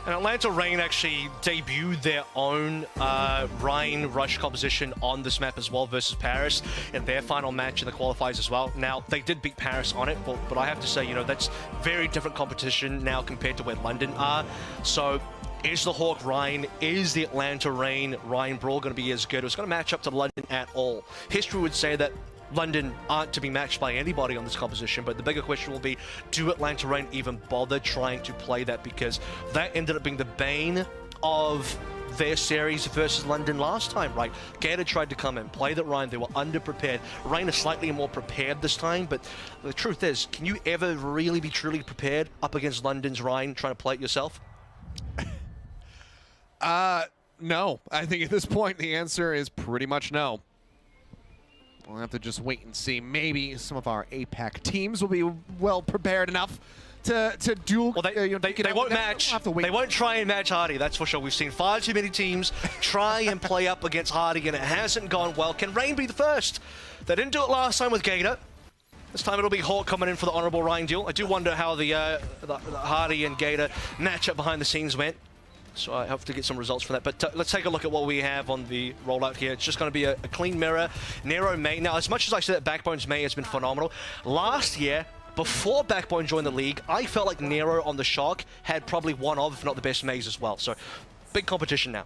And Atlanta Reign actually debuted their own Rhine Rush composition on this map as well versus Paris in their final match in the qualifiers as well. Now, they did beat Paris on it, but I have to say, that's very different competition now compared to where London are. So, is the Hawk Rhine, is the Atlanta Reign Rhine brawl going to be as good? It's going to match up to London at all. History would say that London aren't to be matched by anybody on this composition, but the bigger question will be, do Atlanta Reign even bother trying to play that? Because that ended up being the bane of their series versus London last time, right? Gator tried to come in, play that Rhine, they were underprepared. Reign is slightly more prepared this time, but the truth is, can you ever really be truly prepared up against London's Rhine trying to play it yourself? No. I think at this point the answer is pretty much no. We'll have to just wait and see. Maybe some of our APAC teams will be well prepared enough to duel. Well, they won't match. They won't try and match Hardy, that's for sure. We've seen far too many teams try and play up against Hardy, and it hasn't gone well. Can Reign be the first? They didn't do it last time with Gator. This time it'll be Hawk coming in for the honorable Rhine duel. I do wonder how the Hardy and Gator matchup behind the scenes went. So I hope to get some results from that. But let's take a look at what we have on the rollout here. It's just going to be a clean mirror. Nero May. Now, as much as I said that Backbone's May has been phenomenal, last year, before Backbone joined the league, I felt like Nero on the Shock had probably one of, if not the best Mays as well. So big competition now.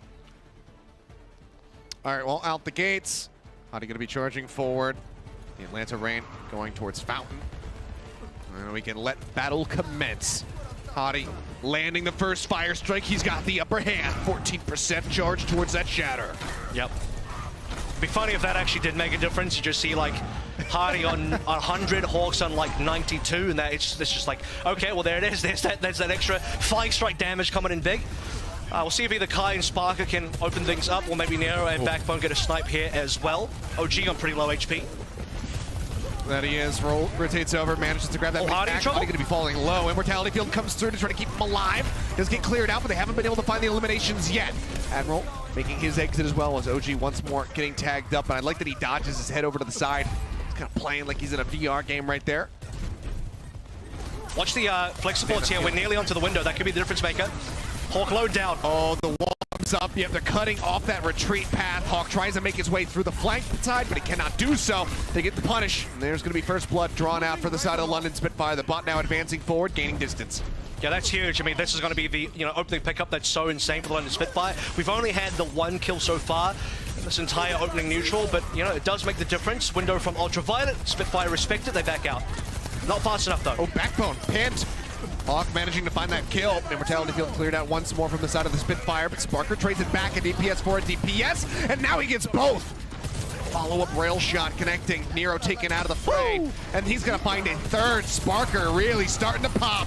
All right, well, out the gates. Hardy going to be charging forward. The Atlanta Reign going towards Fountain. And we can let battle commence. Hardy landing the first fire strike. He's got the upper hand. 14% charge towards that shatter. Yep. It'd be funny if that actually did make a difference. You just see like Hardy on 100, Hawks on like 92, and it's just like, okay, well there it is. There's that extra 5-strike damage coming in big. We'll see if either Kai and Sparker can open things up, or maybe Nero and Backbone get a snipe here as well. OG on pretty low HP. That he is. Rotates over, manages to grab that. Hardy in trouble. Hardy going to be falling low. Immortality Field comes through to try to keep him alive. Does get cleared out, but they haven't been able to find the eliminations yet. Admiral making his exit as well as OG once more getting tagged up. And I like that he dodges his head over to the side. He's kind of playing like he's in a VR game right there. Watch the flex supports here. We're nearly onto the window. That could be the difference maker. Hawk low down. Oh, the wall comes up. Yep, they're cutting off that retreat path. Hawk tries to make his way through the flank side, but he cannot do so. They get the punish. And there's going to be first blood drawn out for the side of London Spitfire. The bot now advancing forward, gaining distance. Yeah, that's huge. I mean, this is going to be the opening pickup that's so insane for the London Spitfire. We've only had the 1 kill so far in this entire opening neutral, but it does make the difference. Window from Ultraviolet. Spitfire respect it. They back out. Not fast enough though. Oh, Backbone pinned. Hawk managing to find that kill. Immortality Field cleared out once more from the side of the Spitfire, but Sparker trades it back, a DPS for a DPS, and now he gets both. Follow-up rail shot connecting. Nero taken out of the fray. And he's going to find a third. Sparker really starting to pop.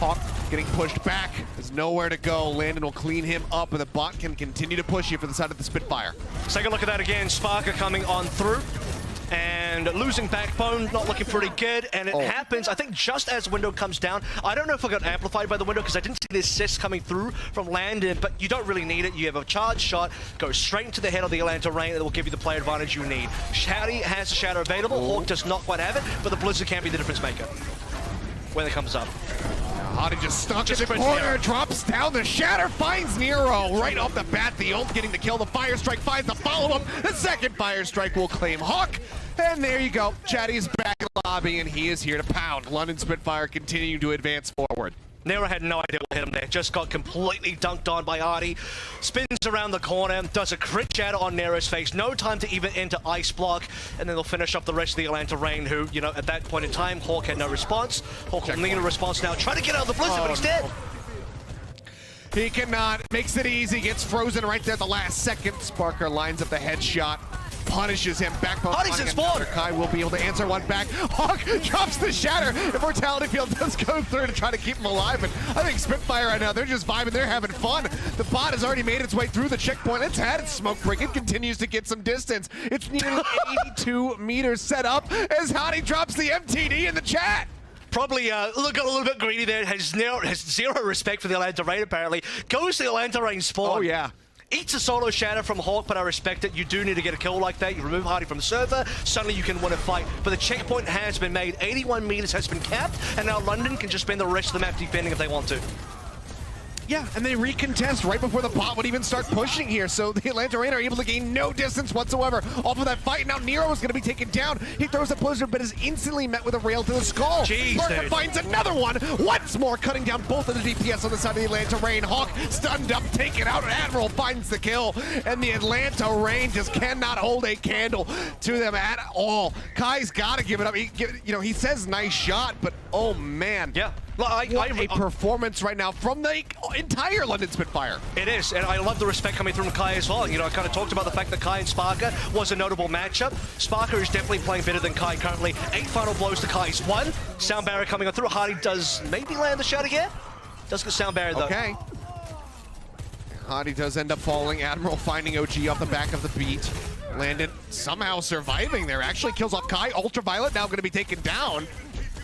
Hawk getting pushed back. There's nowhere to go. Landon will clean him up, and the bot can continue to push you for the side of the Spitfire. Let's take a look at that again. Sparker coming on through. And losing Backbone, not looking pretty good, and it happens, I think, just as the window comes down. I don't know if I got amplified by the window because I didn't see the assist coming through from Landon, but you don't really need it. You have a charge shot, go straight into the head of the Atlanta Rain, that will give you the play advantage you need. Shouty has a Shadow available, Hawk does not quite have it, but the Blizzard can be the difference maker when it comes up. Hottie just stuck in the corner, drops down, the Shatter finds Nero right off the bat. The ult getting the kill, the Fire Strike finds the follow-up. The second Fire Strike will claim Hawk. And there you go, Chatty is back in the lobby and he is here to pound. London Spitfire continuing to advance forward. Nero had no idea what hit him there, just got completely dunked on by Artie. Spins around the corner, does a crit shatter on Nero's face, no time to even enter Ice Block, and then they'll finish up the rest of the Atlanta Rain, who, you know, at that point in time, Hawk had no response. Hawk will need a response now, trying to get out of the Blizzard, but he's dead. He cannot, makes it easy, gets frozen right there at the last second. Sparker lines up the headshot. Punishes him. Backbone. Hotties in spawn. Kai will be able to answer one back. Hawk drops the Shatter. Immortality Field does go through to try to keep him alive, but I think Spitfire right now, they're just vibing, they're having fun. The bot has already made its way through the checkpoint. It's had its smoke break. It continues to get some distance. It's nearly 82 meters set up as Hottie drops the MTD in the chat. Probably look a little bit greedy there. Has zero respect for the Atlanta Rain, apparently. Goes to the Atlanta Rain spawn. Oh, yeah. Eats a solo shatter from Hawk, but I respect it. You do need to get a kill like that. You remove Hardy from the server, suddenly you can win a fight. But the checkpoint has been made. 81 meters has been capped, and now London can just spend the rest of the map defending if they want to. Yeah, and they recontest right before the bot would even start pushing here, so the Atlanta Rain are able to gain no distance whatsoever off of that fight. Now Nero is going to be taken down. He throws a Blizzard, but is instantly met with a rail to the skull. Parker finds another one. Once more, cutting down both of the DPS on the side of the Atlanta Rain. Hawk stunned up, taken out. Admiral finds the kill, and the Atlanta Rain just cannot hold a candle to them at all. Kai's got to give it up. He says nice shot, but oh man. Yeah. What a performance right now from the entire London Spitfire. It is, and I love the respect coming through from Kai as well. You know, I kind of talked about the fact that Kai and Sparker was a notable matchup. Sparker is definitely playing better than Kai currently. 8 final blows to Kai's 1. Sound barrier coming on through. Hardy does maybe land the shot again. Does get sound barrier though. Okay. Hardy does end up falling. Admiral finding OG off the back of the beat. Landon somehow surviving there. Actually kills off Kai. Ultraviolet now going to be taken down.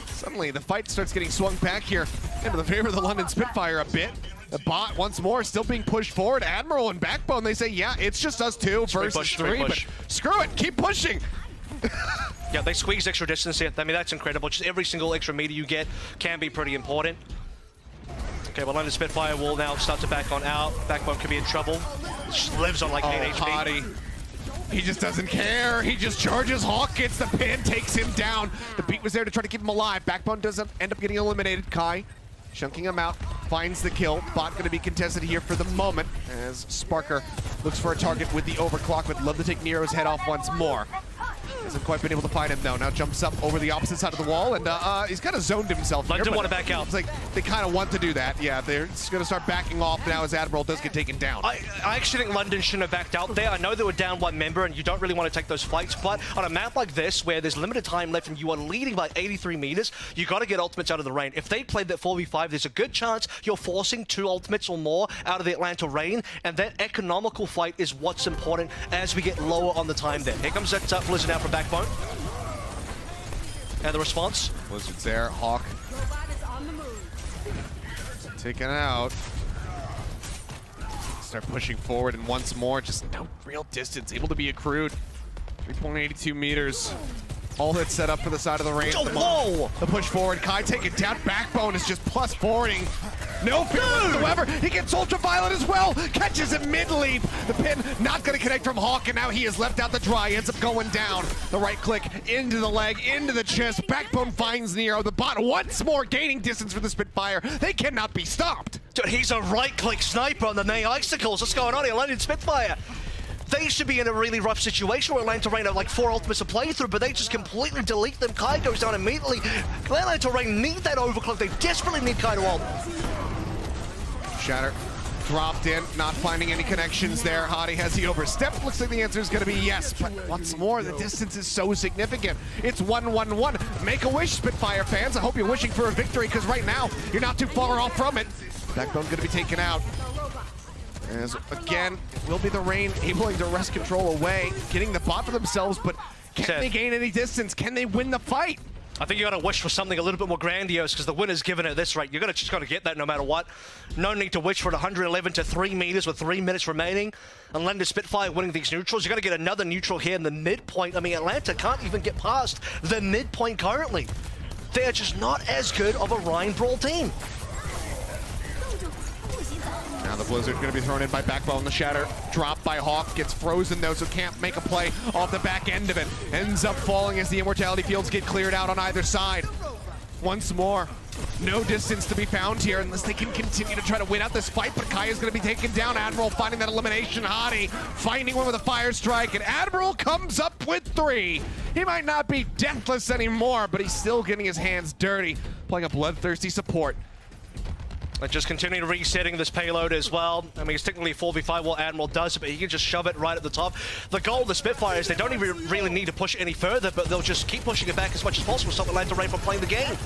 Suddenly, the fight starts getting swung back here into the favor of the London Spitfire a bit. The bot, once more, still being pushed forward. Admiral and Backbone, they say, yeah, it's just us two versus 3, but screw it, keep pushing. Yeah, they squeeze extra distance here. I mean, that's incredible. Just every single extra meter you get can be pretty important. Okay, well, London Spitfire will now start to back on out. Backbone could be in trouble. Just lives on like 8 HP. Hottie. He just doesn't care. He just charges. Hawk gets the pin, takes him down. The beat was there to try to keep him alive. Backbone doesn't end up getting eliminated. Kai chunking him out, finds the kill. Bot going to be contested here for the moment as Sparker looks for a target with the overclock. Would love to take Nero's head off once more. Hasn't quite been able to find him though. Now jumps up over the opposite side of the wall, and he's kind of zoned himself here. London want to back out. It's like they kind of want to do that. Yeah, they're just going to start backing off now as Admiral does get taken down. I actually think London shouldn't have backed out there. I know they were down 1 member, and you don't really want to take those fights, but on a map like this, where there's limited time left and you are leading by 83 meters, you got to get ultimates out of the Rain. If they played that 4v5, there's a good chance you're forcing 2 ultimates or more out of the Atlanta Rain, and that economical fight is what's important as we get lower on the time there. Here comes that Blizzard now from Backbone. And the response? Blizzard's there. Hawk taken out. Start pushing forward, and once more, just no real distance. Able to be accrued. 3.82 meters. All that's set up for the side of the Rain. Oh, the push forward. Kai taken down. Backbone is just plus forwarding. No fear whatsoever. He gets Ultraviolet as well. Catches him mid-leap. The pin not going to connect from Hawk, and now he is left out the dry. Ends up going down. The right click into the leg, into the chest. Backbone finds Nero. The bot once more gaining distance for the Spitfire. They cannot be stopped. Dude, he's a right-click sniper on the May Icicles. What's going on here? London Spitfire. They should be in a really rough situation where Atlanta Rain have like 4 ultimates to play through, but they just completely delete them. Kai goes down immediately. Atlanta Rain need that overclock. They desperately need Kai to ult. Shatter Dropped in, not finding any connections there. Hadi has the overstep. Looks like the answer is going to be yes, but once more, the distance is so significant. It's 1-1-1. Make a wish, Spitfire fans. I hope you're wishing for a victory, because right now, you're not too far off from it. Backbone's going to be taken out. As, again, will be the Rain able to wrest control away, getting the bot for themselves, but can they gain any distance? Can they win the fight? I think you got to wish for something a little bit more grandiose, because the winner's given at this rate. You're just got to get that no matter what. No need to wish for it 111 to 3 meters with 3 minutes remaining. And Atlanta Spitfire winning these neutrals. You got to get another neutral here in the midpoint. I mean, Atlanta can't even get past the midpoint currently. They're just not as good of a Rhine Brawl team. Now the Blizzard going to be thrown in by Backbone. The Shatter dropped by Hawk. Gets frozen though, so can't make a play off the back end of it. Ends up falling as the Immortality fields get cleared out on either side. Once more, no distance to be found here unless they can continue to try to win out this fight, but Kaya's going to be taken down. Admiral finding that elimination. Hadi finding one with a fire strike, and Admiral comes up with 3. He might not be deathless anymore, but he's still getting his hands dirty, playing a bloodthirsty support. Just continuing resetting this payload as well. I mean, it's technically 4v5 what Admiral does, but he can just shove it right at the top. The goal of the Spitfire is they don't even really need to push any further, but they'll just keep pushing it back as much as possible, stop Atlanta Rain from playing the game.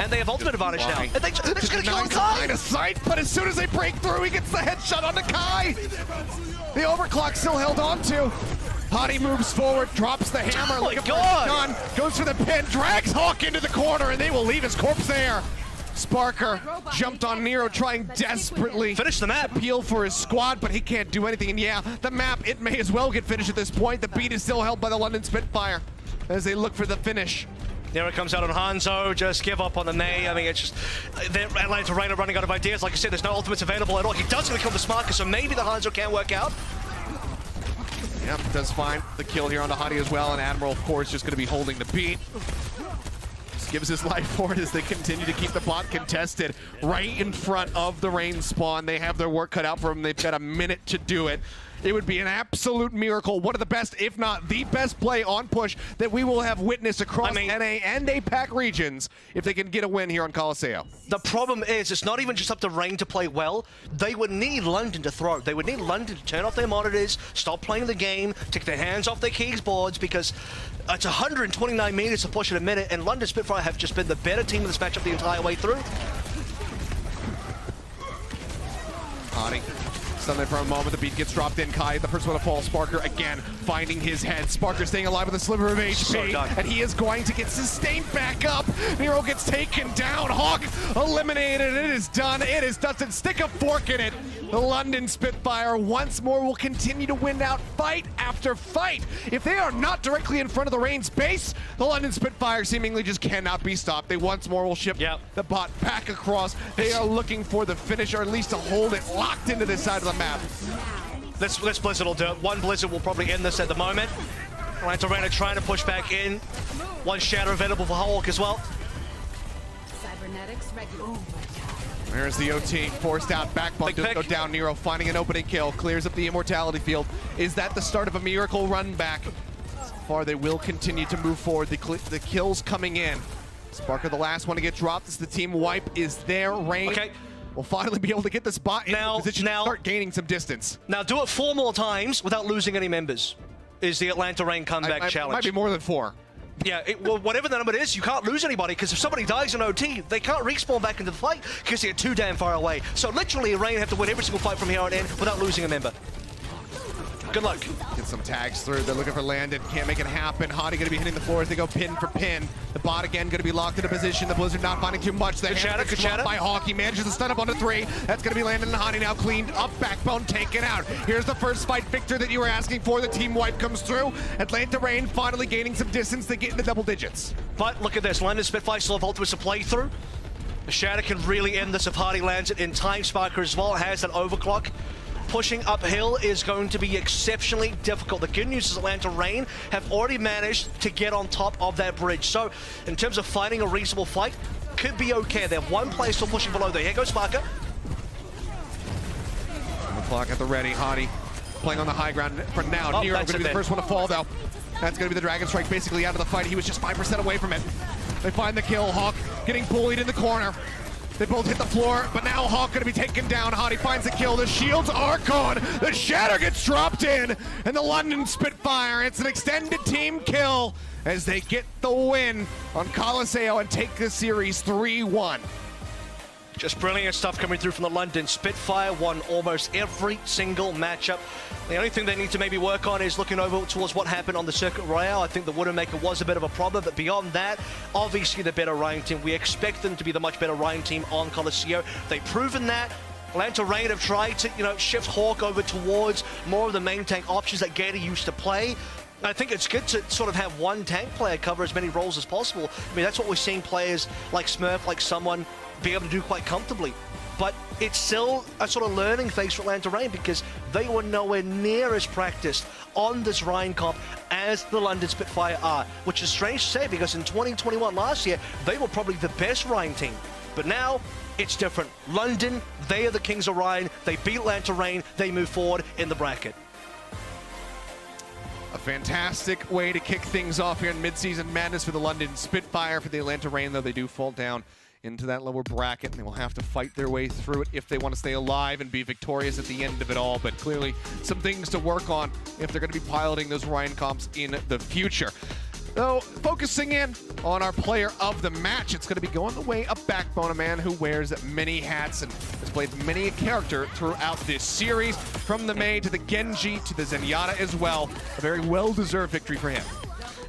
And they have ultimate advantage now. And they're just going to kill Kai! Line of sight, but as soon as they break through, he gets the headshot on the Kai! The overclock still held on to. Hadi moves forward, drops the hammer, looking for a gun, goes for the pin, drags Hawk into the corner, and they will leave his corpse there. Sparker jumped on Nero, trying desperately finish the map. Appeal for his squad, but he can't do anything. And yeah, the map, it may as well get finished at this point. The beat is still held by the London Spitfire as they look for the finish. Nero comes out on Hanzo, just give up on the May. I mean, it's just, Atlanta Rain are running out of ideas. Like I said, there's no ultimates available at all. He does going to kill the Sparker, so maybe the Hanzo can work out. Yep, does find the kill here on the Hadi as well, and Admiral, of course, just going to be holding the beat. Just gives his life for it as they continue to keep the bot contested right in front of the Rain spawn. They have their work cut out for them. They've got a minute to do it. It would be an absolute miracle. One of the best, if not the best play on push that we will have witnessed across NA and APAC regions if they can get a win here on Colosseo. The problem is, it's not even just up to Rain to play well. They would need London to throw. They would need London to turn off their monitors, stop playing the game, take their hands off their keyboards, because it's 129 meters to push in a minute, and London Spitfire have just been the better team in this matchup the entire way through. Hadi. Stunned there for a moment, the beat gets dropped in. Kai, the first one to fall. Sparker again finding his head. Sparker staying alive with a sliver of HP, and he is going to get sustained back up. Nero gets taken down. Hawk eliminated. It is done. It is dusted. Stick a fork in it. The London Spitfire once more will continue to win out fight after fight. If they are not directly in front of the Rain's base, the London Spitfire seemingly just cannot be stopped. They once more will ship the bot back across. They are looking for the finish, or at least to hold it locked into this side of the map. This Blizzard will do it. One Blizzard will probably end this at the moment. Atlanta Rain are trying to push back in. One Shadow available for Hawk as well. Cybernetics regular. There's the OT, forced out, Backbone does go down. Nero finding an opening kill, clears up the Immortality field. Is that the start of a miracle run back? So far, they will continue to move forward. The kills coming in. Sparker, the last one to get dropped. As the team wipe is there. Rain will finally be able to get the spot in position to start gaining some distance. Now do it 4 more times without losing any members, is the Atlanta Rain comeback challenge. Might be more than 4. Yeah, well, whatever the number is, you can't lose anybody, because if somebody dies in OT, they can't respawn back into the fight because they're too damn far away. So literally, Rain have to win every single fight from here on in without losing a member. Good luck. Get some tags through. They're looking for Landon. Can't make it happen. Hadi going to be hitting the floor as they go pin for pin. The bot again going to be locked into position. The Blizzard not finding too much. The hammer gets dropped by Hawk. He manages to stun up onto 3. That's going to be Landon and Hadi now cleaned up. Backbone taken out. Here's the first fight victor that you were asking for. The team wipe comes through. Atlanta Rain finally gaining some distance. They get into double digits. But look at this. London Spitfire still have ultimates to play through. The Shadow can really end this if Hadi lands it in time. Sparker as well has an overclock. Pushing uphill is going to be exceptionally difficult. The good news is Atlanta Rain have already managed to get on top of that bridge. So, in terms of fighting a reasonable fight, could be okay. They have one player still pushing below there. Here goes Sparker. The clock at the ready. Hadi playing on the high ground for now. Nero going to be the first one to fall, though. That's going to be the Dragon Strike basically out of the fight. He was just 5% away from it. They find the kill. Hawk getting bullied in the corner. They both hit the floor, but now Hawk gonna be taken down. Hottie finds the kill. The shields are gone. The Shatter gets dropped in, and the London Spitfire. It's an extended team kill as they get the win on Colosseo and take the series 3-1. Just brilliant stuff coming through from the London Spitfire. Won almost every single matchup. The only thing they need to maybe work on is looking over towards what happened on the Circuit Royale. I think the Widowmaker was a bit of a problem, but beyond that, obviously the better Ryan team. We expect them to be the much better Ryan team on Colosseo. They've proven that. Atlanta Reign have tried to, shift Hawk over towards more of the main tank options that Gator used to play. I think it's good to sort of have one tank player cover as many roles as possible. I mean, that's what we're seeing players like Smurf, like someone be able to do quite comfortably. But it's still a sort of learning phase for Atlanta Reign because they were nowhere near as practiced on this Ryan comp as the London Spitfire are, which is strange to say because in 2021 last year, they were probably the best Ryan team. But now, it's different. London, they are the Kings of Ryan. They beat Atlanta Reign. They move forward in the bracket. A fantastic way to kick things off here in Midseason Madness for the London Spitfire. For the Atlanta Reign, though, they do fall down into that lower bracket, and they will have to fight their way through it if they want to stay alive and be victorious at the end of it all. But clearly, some things to work on if they're going to be piloting those Ryan comps in the future. Though, focusing in on our player of the match, it's going to be going the way of Backbone, a man who wears many hats and has played many a character throughout this series, from the Mei to the Genji to the Zenyatta as well. A very well-deserved victory for him.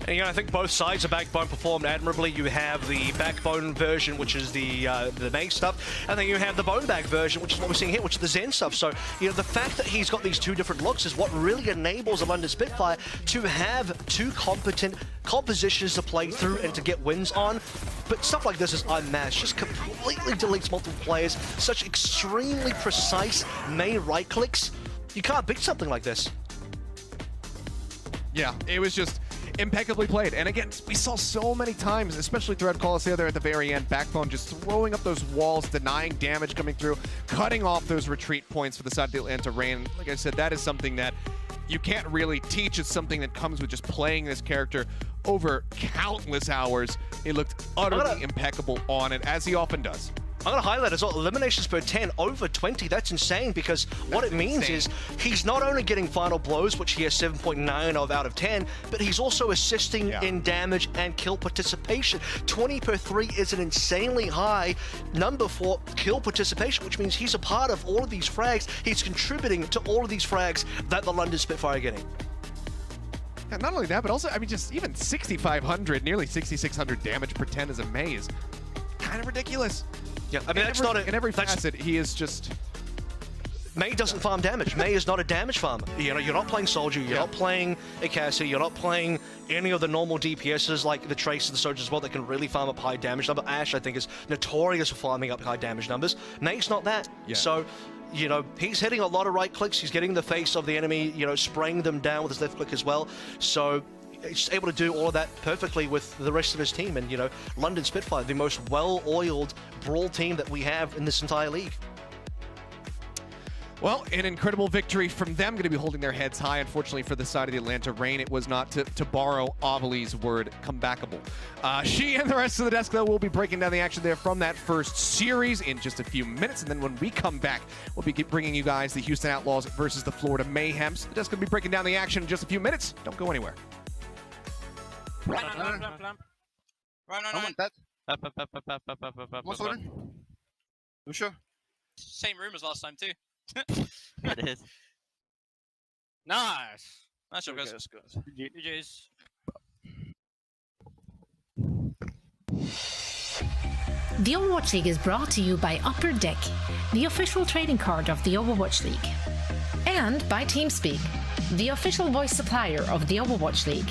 And I think both sides of Backbone performed admirably. You have the Backbone version, which is the main stuff, and then you have the Bone Bag version, which is what we're seeing here, which is the Zen stuff. So, the fact that he's got these two different looks is what really enables the London Spitfire to have two competent compositions to play through and to get wins on. But stuff like this is unmatched. Just completely deletes multiple players. Such extremely precise main right clicks. You can't beat something like this. Yeah, it was just impeccably played. And again, we saw so many times, especially throughout Colosseo there at the very end, Backbone just throwing up those walls, denying damage coming through, cutting off those retreat points for the side of the Atlanta Reign. Like I said, that is something that you can't really teach. It's something that comes with just playing this character over countless hours. He looked utterly impeccable on it, as he often does. I'm going to highlight as well, eliminations per 10, over 20. That's insane because what it means is he's not only getting final blows, which he has 7.9 of out of 10, but he's also assisting in damage and kill participation. 20 per 3 is an insanely high number for kill participation, which means he's a part of all of these frags. He's contributing to all of these frags that the London Spitfire are getting. Yeah, not only that, but also, I mean, just even 6,500, nearly 6,600 damage per 10 is a maze. Kind of ridiculous. Yeah, I mean, that's not in every facet, he is just... Mei doesn't farm damage. Mei is not a damage farmer. You're not playing Soldier, you're not playing Ikasi, you're not playing any of the normal DPSs like the Tracer, the Soldiers as well that can really farm up high damage number. Ashe, I think, is notorious for farming up high damage numbers. Mei's not that. Yeah. So, he's hitting a lot of right clicks. He's getting the face of the enemy, spraying them down with his left click as well. So, he's able to do all of that perfectly with the rest of his team. And, London Spitfire, the most well-oiled brawl team that we have in this entire league. Well, an incredible victory from them. Going to be holding their heads high. Unfortunately for the side of the Atlanta Reign, it was not, to borrow Avali's word, comebackable. She and the rest of the desk, though, will be breaking down the action there from that first series in just a few minutes. And then when we come back, we'll be bringing you guys the Houston Outlaws versus the Florida Mayhems. The desk will be breaking down the action in just a few minutes. Don't go anywhere. Run. What's order? You sure? Same room as last time too. It is. Nice. Nice job, guys. GG's. The Overwatch League is brought to you by Upper Deck, the official trading card of the Overwatch League. And by TeamSpeak, the official voice supplier of the Overwatch League.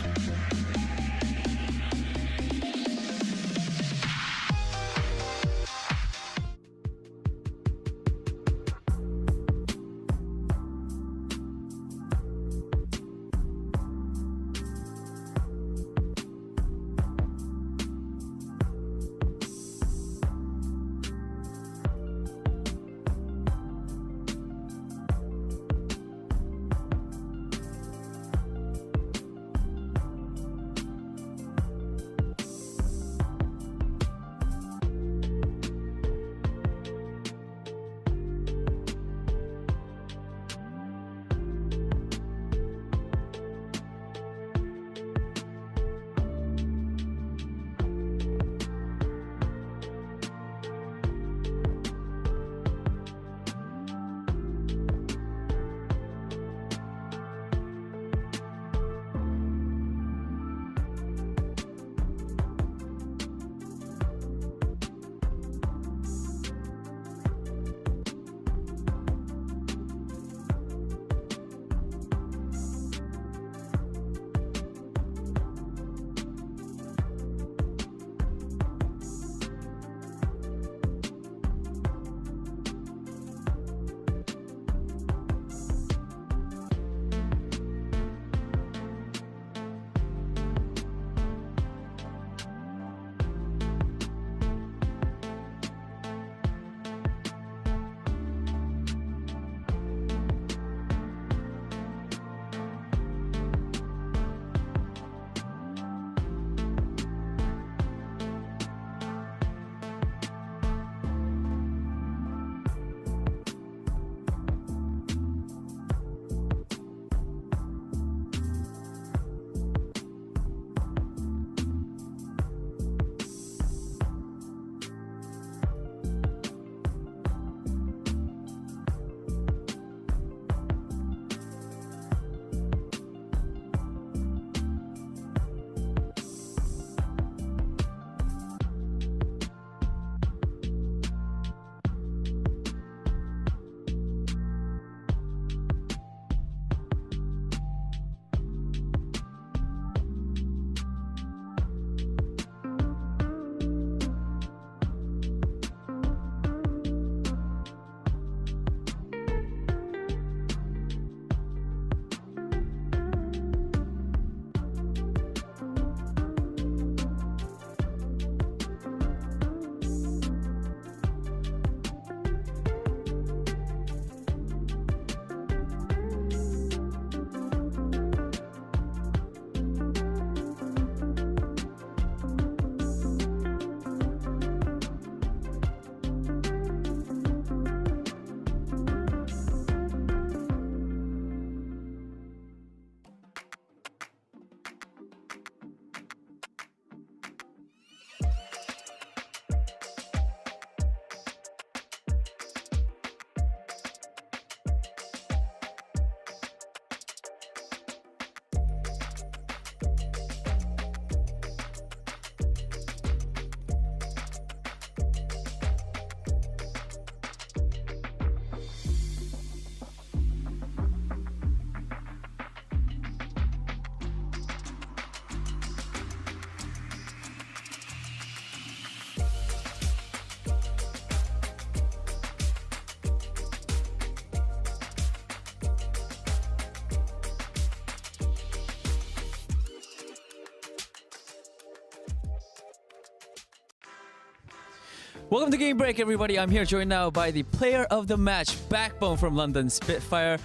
Welcome to Game Break, everybody. I'm here joined now by the player of the match, Backbone from London Spitfire.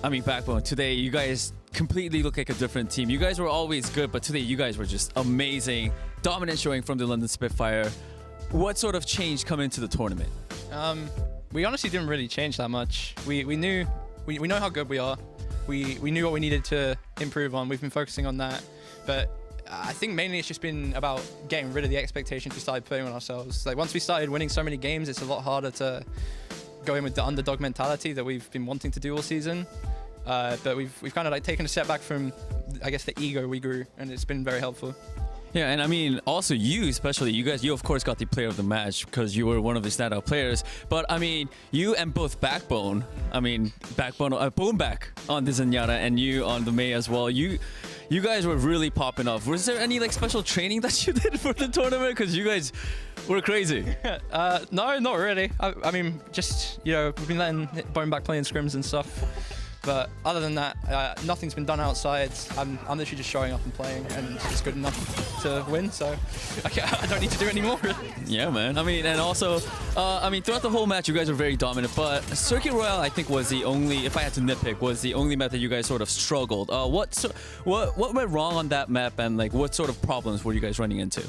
I mean, Backbone, today you guys completely look like a different team. You guys were always good, but today you guys were just amazing. Dominant showing from the London Spitfire. What sort of change coming into the tournament? We honestly didn't really change that much. We know how good we are. We knew what we needed to improve on. We've been focusing on that. But I think mainly it's just been about getting rid of the expectations we started putting on ourselves. Like once we started winning so many games, it's a lot harder to go in with the underdog mentality that we've been wanting to do all season. But we've kind of like taken a step back from, I guess, the ego we grew, and it's been very helpful. Yeah, and I mean, also you especially, you of course got the player of the match because you were one of the standout players. But I mean, you and both Backbone, Boomback on the Zenyatta and you on the Mei as well. You guys were really popping off. Was there any like special training that you did for the tournament? Because you guys were crazy. No, not really. I mean, just, we've been letting Boomback play in scrims and stuff. But other than that, nothing's been done outside. I'm literally just showing up and playing, and it's good enough to win. So I don't need to do any more. Really. Yeah, man. I mean, and also, throughout the whole match, you guys were very dominant. But Circuit Royale, I think, was the only, if I had to nitpick, was the only map that you guys sort of struggled. What went wrong on that map, and like what sort of problems were you guys running into?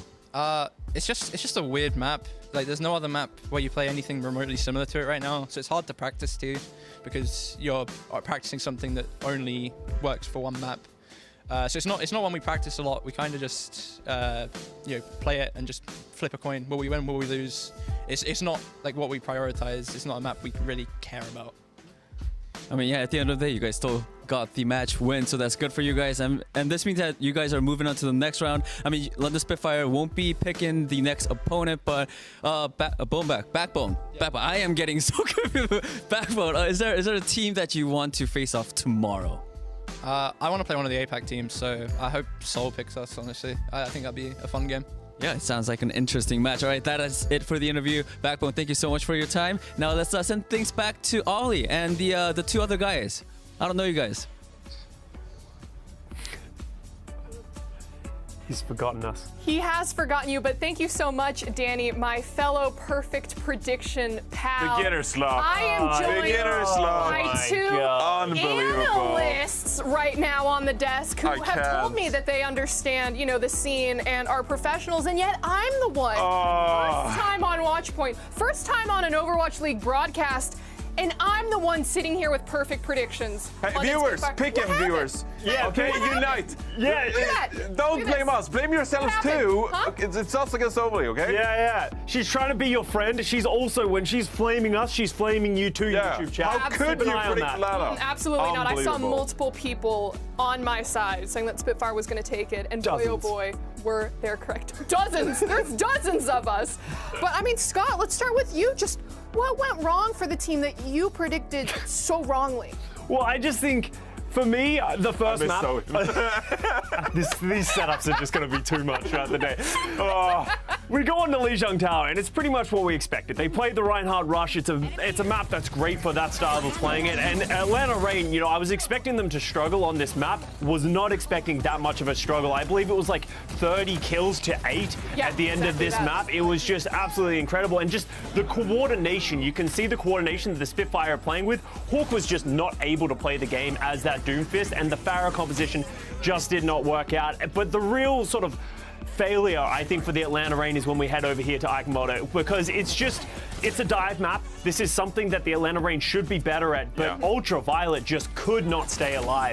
It's just a weird map. Like there's no other map where you play anything remotely similar to it right now, so it's hard to practice too, because you're practicing something that only works for one map. So it's not one we practice a lot. We kind of just play it and just flip a coin. Will we win? Will we lose? It's not like what we prioritize. It's not a map we really care about. I mean, yeah, at the end of the day, you guys still got the match win, so that's good for you guys. And this means that you guys are moving on to the next round. I mean, London Spitfire won't be picking the next opponent, but Backbone. Yeah. Backbone. I am getting so confused with Backbone. Is there a team that you want to face off tomorrow? I want to play one of the APAC teams, so I hope Seoul picks us, honestly. I think that'd be a fun game. Yeah, it sounds like an interesting match. All right, that is it for the interview. Backbone, thank you so much for your time. Now let's send things back to Ollie and the two other guys. I don't know you guys. He's forgotten us. He has forgotten you, but thank you so much, Danny, my fellow perfect prediction pal. Beginner's luck. I am joined by two analysts right now on the desk who have told me that they understand, the scene and are professionals, and yet I'm the one. First time on Watchpoint, first time on an Overwatch League broadcast, and I'm the one sitting here with perfect predictions. Hey, viewers, pick him, viewers. Yeah, okay, unite. Yeah, don't blame us. Blame yourselves too. Huh? It's us against Overly, okay? Yeah. She's trying to be your friend. She's also, when she's flaming us, she's flaming you too, YouTube chat. How could you predict Lana? Absolutely not. I saw multiple people on my side saying that Spitfire was going to take it, and boy, oh boy, were they correct. Dozens. There's dozens of us. But I mean, Scott, let's start with you. Just what went wrong for the team that you predicted so wrongly? Well, I just think, for me, the first map... These setups are just going to be too much throughout the day. We go on to Lijiang Tower, and it's pretty much what we expected. They played the Reinhardt Rush. It's a map that's great for that style of playing it. And Atlanta Reign, I was expecting them to struggle on this map. Was not expecting that much of a struggle. I believe it was like 30 kills to 8 at the end of this map. It was just absolutely incredible. And just the coordination, you can see the coordination that the Spitfire are playing with. Hawk was just not able to play the game as that Doomfist, and the Pharah composition just did not work out. But the real sort of failure, I think, for the Atlanta Reign is when we head over here to Aikamoto, because it's a dive map. This is something that the Atlanta Reign should be better at, but Ultraviolet just could not stay alive.